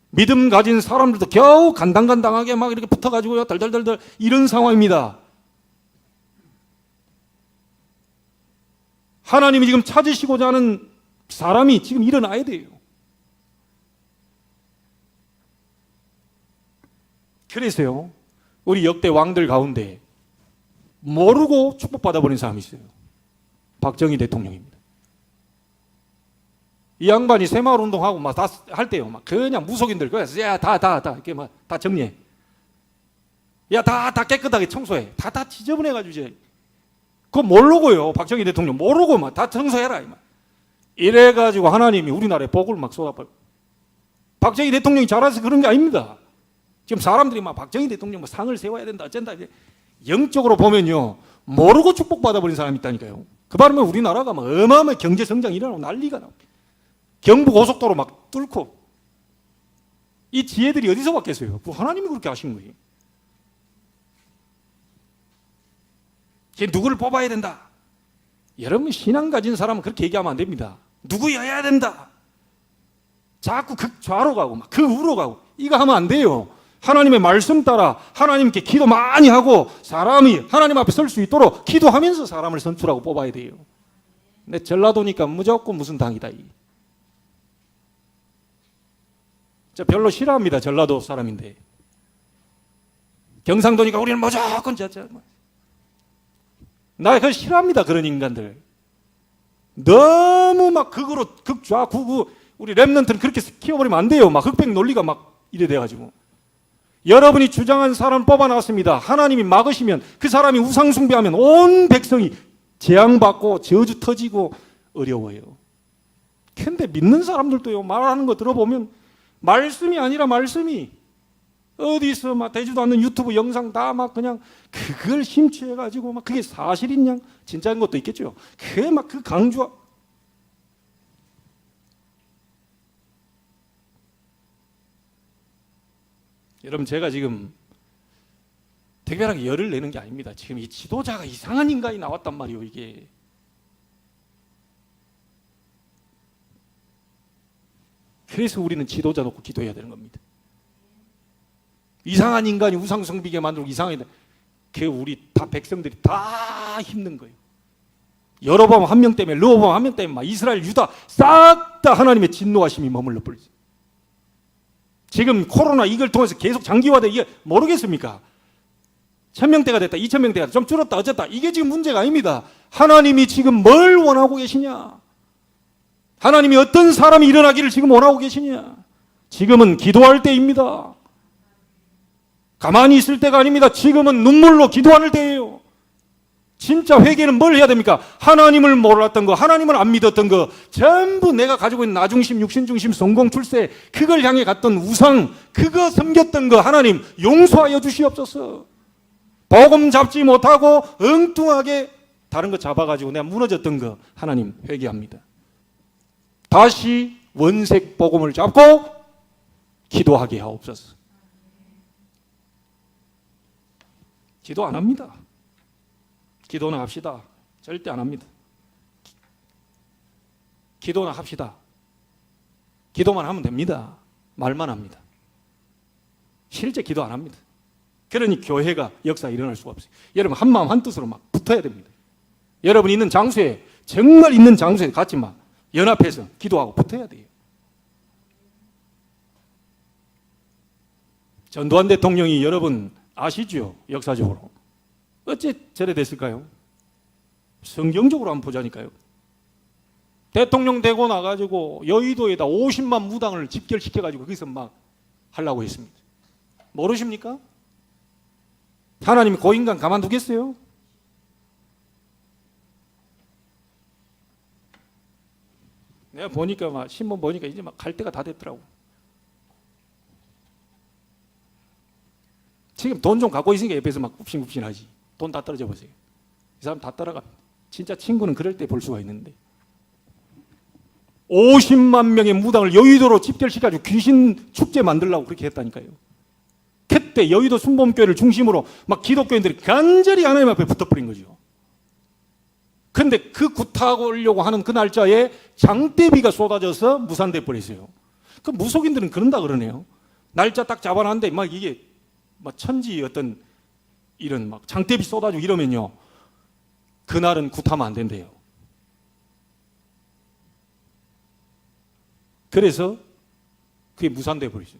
믿음 가진 사람들도 겨우 간당간당하게 막 이렇게 붙어가지고요, 덜덜덜덜 이런 상황입니다. 하나님이 지금 찾으시고자 하는 사람이 지금 일어나야 돼요. 그래서요, 우리 역대 왕들 가운데 모르고 축복받아버린 사람이 있어요. 박정희 대통령입니다. 이 양반이 새마을 운동하고 막 다 할 때요, 막 그냥 무속인들, 야, 다 이렇게 막 다 정리해. 야, 다 깨끗하게 청소해. 다 지저분해가지고 이제. 그거 모르고요, 박정희 대통령 모르고 막 다 청소해라. 이래가지고 하나님이 우리나라에 복을 막 쏟아버려. 박정희 대통령이 잘해서 그런 게 아닙니다. 지금 사람들이 막 박정희 대통령 상을 세워야 된다, 어쩐다. 영적으로 보면요, 모르고 축복받아버린 사람이 있다니까요. 그 바람에 우리나라가 막 어마어마한 경제 성장이 일어나고 난리가 나고, 경부 고속도로 막 뚫고, 이 지혜들이 어디서 왔겠어요? 하나님이 그렇게 하신 거예요. 누구를 뽑아야 된다. 여러분, 신앙 가진 사람은 그렇게 얘기하면 안 됩니다. 누구여야 된다. 자꾸 극좌로 가고 막 극우로 가고 이거 하면 안 돼요. 하나님의 말씀 따라 하나님께 기도 많이 하고 사람이 하나님 앞에 설 수 있도록 기도하면서 사람을 선출하고 뽑아야 돼요. 근데 전라도니까 무조건 무슨 당이다. 저 별로 싫어합니다. 전라도 사람인데. 경상도니까 우리는 무조건 나 그거 싫어합니다. 그런 인간들. 너무 막 극으로 극좌 극우 우리 랩런트는 그렇게 키워버리면 안 돼요. 막 흑백 논리가 막 이래 돼가지고. 여러분이 주장한 사람 뽑아놨습니다. 하나님이 막으시면 그 사람이 우상 숭배하면 온 백성이 재앙받고 저주 터지고 어려워요. 근데 믿는 사람들도요, 말하는 거 들어보면 말씀이 아니라 말씀이 어디서 막 되지도 않는 유튜브 영상 다 막 그냥 그걸 심취해가지고 막 그게 사실인 양 진짜인 것도 있겠죠. 그게 막 그 강조. 여러분 제가 지금 특별하게 열을 내는 게 아닙니다. 지금 이 지도자가 이상한 인간이 나왔단 말이에요. 이게 그래서 우리는 지도자 놓고 기도해야 되는 겁니다. 이상한 인간이 우상숭배게 만들고 이상하게 그 우리 다 백성들이 다 힘든 거예요. 여로보암 한 명 때문에 르호보암 한 명 때문에 막 이스라엘 유다 싹 다 하나님의 진노하심이 머물러 버리죠. 지금 코로나 이걸 통해서 계속 장기화돼 이게 모르겠습니까? 1000명대가 됐다 2000명대가 좀 줄었다 어쨌다 이게 지금 문제가 아닙니다. 하나님이 지금 뭘 원하고 계시냐? 하나님이 어떤 사람이 일어나기를 지금 원하고 계시냐? 지금은 기도할 때입니다. 가만히 있을 때가 아닙니다. 지금은 눈물로 기도할 때예요. 진짜 회개는 뭘 해야 됩니까? 하나님을 몰랐던 거, 하나님을 안 믿었던 거, 전부 내가 가지고 있는 나중심, 육신중심, 성공출세, 그걸 향해 갔던 우상, 그거 섬겼던 거 하나님 용서하여 주시옵소서. 복음 잡지 못하고 엉뚱하게 다른 거 잡아가지고 내가 무너졌던 거 하나님 회개합니다. 다시 원색 복음을 잡고 기도하게 하옵소서. 기도 안 합니다. 기도나 합시다. 절대 안 합니다. 기도나 합시다. 기도만 하면 됩니다. 말만 합니다. 실제 기도 안 합니다. 그러니 교회가 역사에 일어날 수가 없어요. 여러분 한마음 한뜻으로 막 붙어야 됩니다. 여러분 있는 장소에 정말 있는 장소에 같이 막 연합해서 기도하고 붙어야 돼요. 전두환 대통령이 여러분 아시죠? 역사적으로. 어째 저래 됐을까요? 성경적으로 한번 보자니까요. 대통령 되고 나가지고 여의도에다 50만 무당을 집결시켜가지고 거기서 막 하려고 했습니다. 모르십니까? 하나님이 그 인간 가만두겠어요? 내가 보니까 막 신문 보니까 이제 막 갈 때가 다 됐더라고. 지금 돈 좀 갖고 있으니까 옆에서 막 굽신굽신하지. 돈 다 떨어져 보세요. 이 사람 다 따라갑니다. 진짜 친구는 그럴 때 볼 수가 있는데 50만 명의 무당을 여의도로 집결시켜가지고 귀신 축제 만들려고 그렇게 했다니까요. 그때 여의도 순복음교회를 중심으로 막 기독교인들이 간절히 하나님 앞에 붙어버린 거죠. 그런데 그 구타하려고 하는 그 날짜에 장대비가 쏟아져서 무산돼 버렸어요. 그 무속인들은 그런다 그러네요. 날짜 딱 잡아놨는데 막 이게 막 천지 어떤 이런 막 장대비 쏟아지고 이러면요. 그날은 굿하면 안 된대요. 그래서 그게 무산돼 버리죠.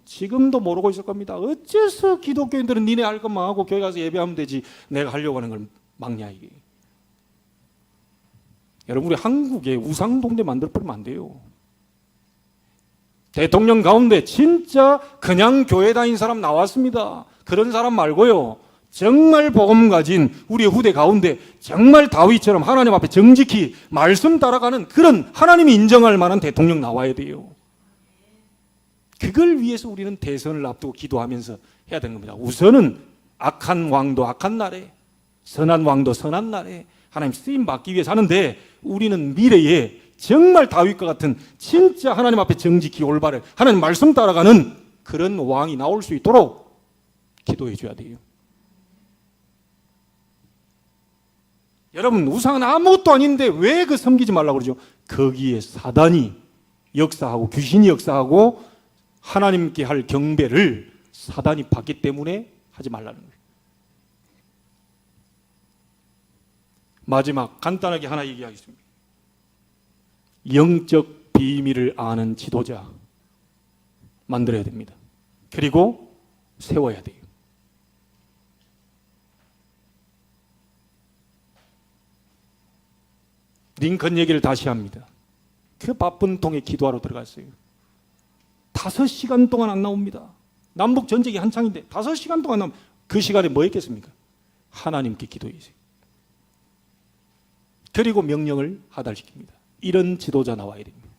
지금도 모르고 있을 겁니다. 어째서 기독교인들은 니네 할 것만 하고 교회 가서 예배하면 되지 내가 하려고 하는 걸 막냐 이게. 여러분 우리 한국에 우상동네 만들어버리면 안 돼요. 대통령 가운데 진짜 그냥 교회 다닌 사람 나왔습니다. 그런 사람 말고요. 정말 복음 가진 우리 후대 가운데 정말 다윗처럼 하나님 앞에 정직히 말씀 따라가는 그런 하나님이 인정할 만한 대통령 나와야 돼요. 그걸 위해서 우리는 대선을 앞두고 기도하면서 해야 되는 겁니다. 우선은 악한 왕도 악한 날에 선한 왕도 선한 날에 하나님 쓰임 받기 위해서 하는데 우리는 미래에 정말 다윗과 같은 진짜 하나님 앞에 정직히 올바른 하나님 말씀 따라가는 그런 왕이 나올 수 있도록 기도해 줘야 돼요. 여러분 우상은 아무것도 아닌데 왜 그 섬기지 말라고 그러죠? 거기에 사단이 역사하고 귀신이 역사하고 하나님께 할 경배를 사단이 받기 때문에 하지 말라는 거예요. 마지막 간단하게 하나 얘기하겠습니다. 영적 비밀을 아는 지도자 만들어야 됩니다. 그리고 세워야 돼요. 링컨 얘기를 다시 합니다. 그 바쁜 통에 기도하러 들어갔어요. 5시간 동안 안 나옵니다. 남북 전쟁이 한창인데 5시간 동안 나오면 그 시간에 뭐 했겠습니까? 하나님께 기도했어요. 그리고 명령을 하달시킵니다. 이런 지도자 나와야 됩니다.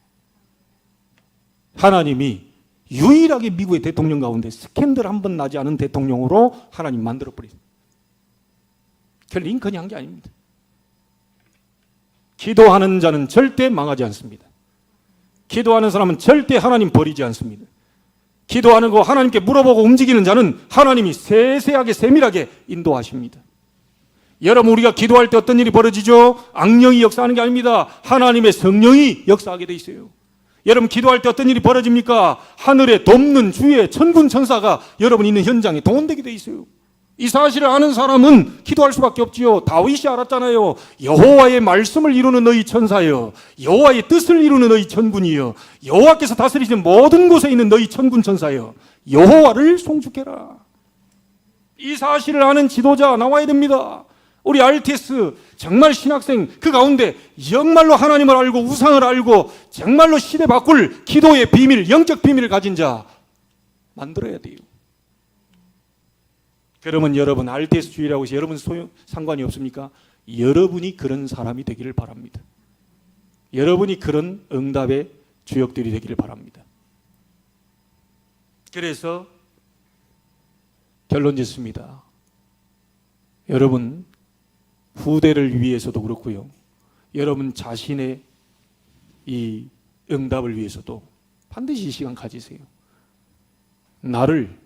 하나님이 유일하게 미국의 대통령 가운데 스캔들 한 번 나지 않은 대통령으로 하나님 만들어버렸습니다. 그 링컨이 한 게 아닙니다. 기도하는 자는 절대 망하지 않습니다. 기도하는 사람은 절대 하나님 버리지 않습니다. 기도하는 거 하나님께 물어보고 움직이는 자는 하나님이 세세하게 세밀하게 인도하십니다. 여러분, 우리가 기도할 때 어떤 일이 벌어지죠? 악령이 역사하는 게 아닙니다. 하나님의 성령이 역사하게 돼 있어요. 여러분, 기도할 때 어떤 일이 벌어집니까? 하늘에 돕는 주의 천군 천사가 여러분 있는 현장에 동원되게 돼 있어요. 이 사실을 아는 사람은 기도할 수밖에 없지요. 다윗이 알았잖아요. 여호와의 말씀을 이루는 너희 천사여, 여호와의 뜻을 이루는 너희 천군이여, 여호와께서 다스리시는 모든 곳에 있는 너희 천군 천사여, 여호와를 송축해라. 이 사실을 아는 지도자 나와야 됩니다. 우리 RTS 정말 신학생 그 가운데 정말로 하나님을 알고 우상을 알고 정말로 시대 바꿀 기도의 비밀, 영적 비밀을 가진 자 만들어야 돼요. 그러면 여러분, RTS 주의라고 해서 여러분 상관이 없습니까? 여러분이 그런 사람이 되기를 바랍니다. 여러분이 그런 응답의 주역들이 되기를 바랍니다. 그래서 결론 짓습니다. 여러분, 후대를 위해서도 그렇고요, 여러분 자신의 이 응답을 위해서도 반드시 이 시간 가지세요. 나를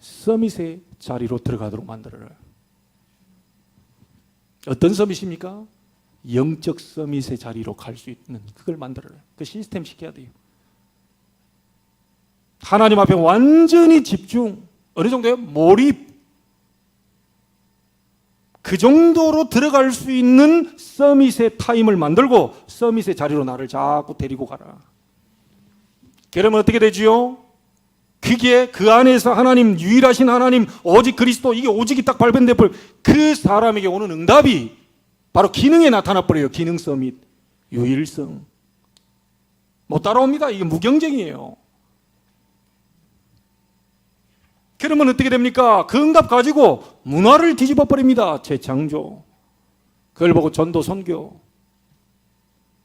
서밋의 자리로 들어가도록 만들어라. 어떤 서밋입니까? 영적 서밋의 자리로 갈 수 있는 그걸 만들어라. 그 시스템 시켜야 돼요. 하나님 앞에 완전히 집중, 어느 정도요? 몰입. 그 정도로 들어갈 수 있는 서밋의 타임을 만들고 서밋의 자리로 나를 자꾸 데리고 가라. 그러면 어떻게 되지요? 그게 그 안에서 하나님, 유일하신 하나님, 오직 그리스도, 이게 오직이 딱 발견돼 버려. 그 사람에게 오는 응답이 바로 기능에 나타나 버려요. 기능 서밋, 유일성. 못 따라옵니다. 이게 무경쟁이에요. 그러면 어떻게 됩니까? 그 응답 가지고 문화를 뒤집어 버립니다. 재창조. 그걸 보고 전도 선교.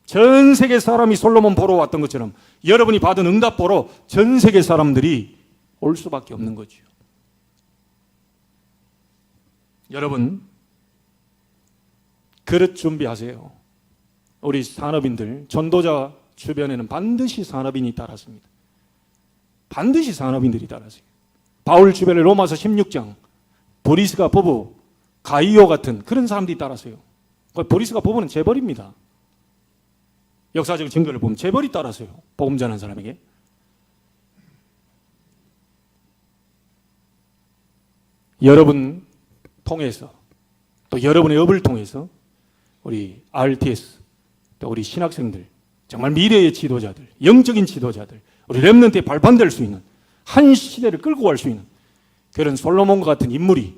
전 세계 사람이 솔로몬 보러 왔던 것처럼 여러분이 받은 응답 보러 전 세계 사람들이 올 수밖에 없는 거죠. 여러분, 그릇 준비하세요. 우리 산업인들, 전도자 주변에는 반드시 산업인이 따랐습니다. 반드시 산업인들이 따랐어요. 바울 주변에 로마서 16장, 보리스가 부부, 가이오 같은 그런 사람들이 따랐어요. 보리스가 부부는 재벌입니다. 역사적 증거를 보면 재벌이 따랐어요. 복음 전하는 사람에게. 여러분 통해서, 또 여러분의 업을 통해서 우리 RTS, 또 우리 신학생들, 정말 미래의 지도자들, 영적인 지도자들, 우리 렘넌트에 발판될 수 있는, 한 시대를 끌고 갈 수 있는 그런 솔로몬과 같은 인물이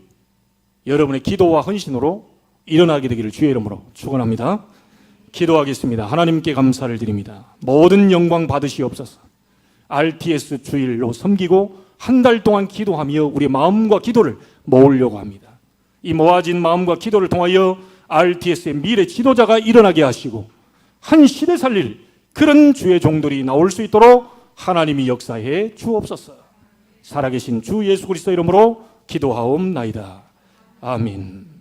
여러분의 기도와 헌신으로 일어나게 되기를 주의 이름으로 축원합니다. 기도하겠습니다. 하나님께 감사를 드립니다. 모든 영광 받으시옵소서. RTS 주일로 섬기고 한 달 동안 기도하며 우리 마음과 기도를 모으려고 합니다. 이 모아진 마음과 기도를 통하여 RTS의 미래 지도자가 일어나게 하시고 한 시대 살릴 그런 주의 종들이 나올 수 있도록 하나님이 역사해 주옵소서. 살아계신 주 예수 그리스도 이름으로 기도하옵나이다. 아멘.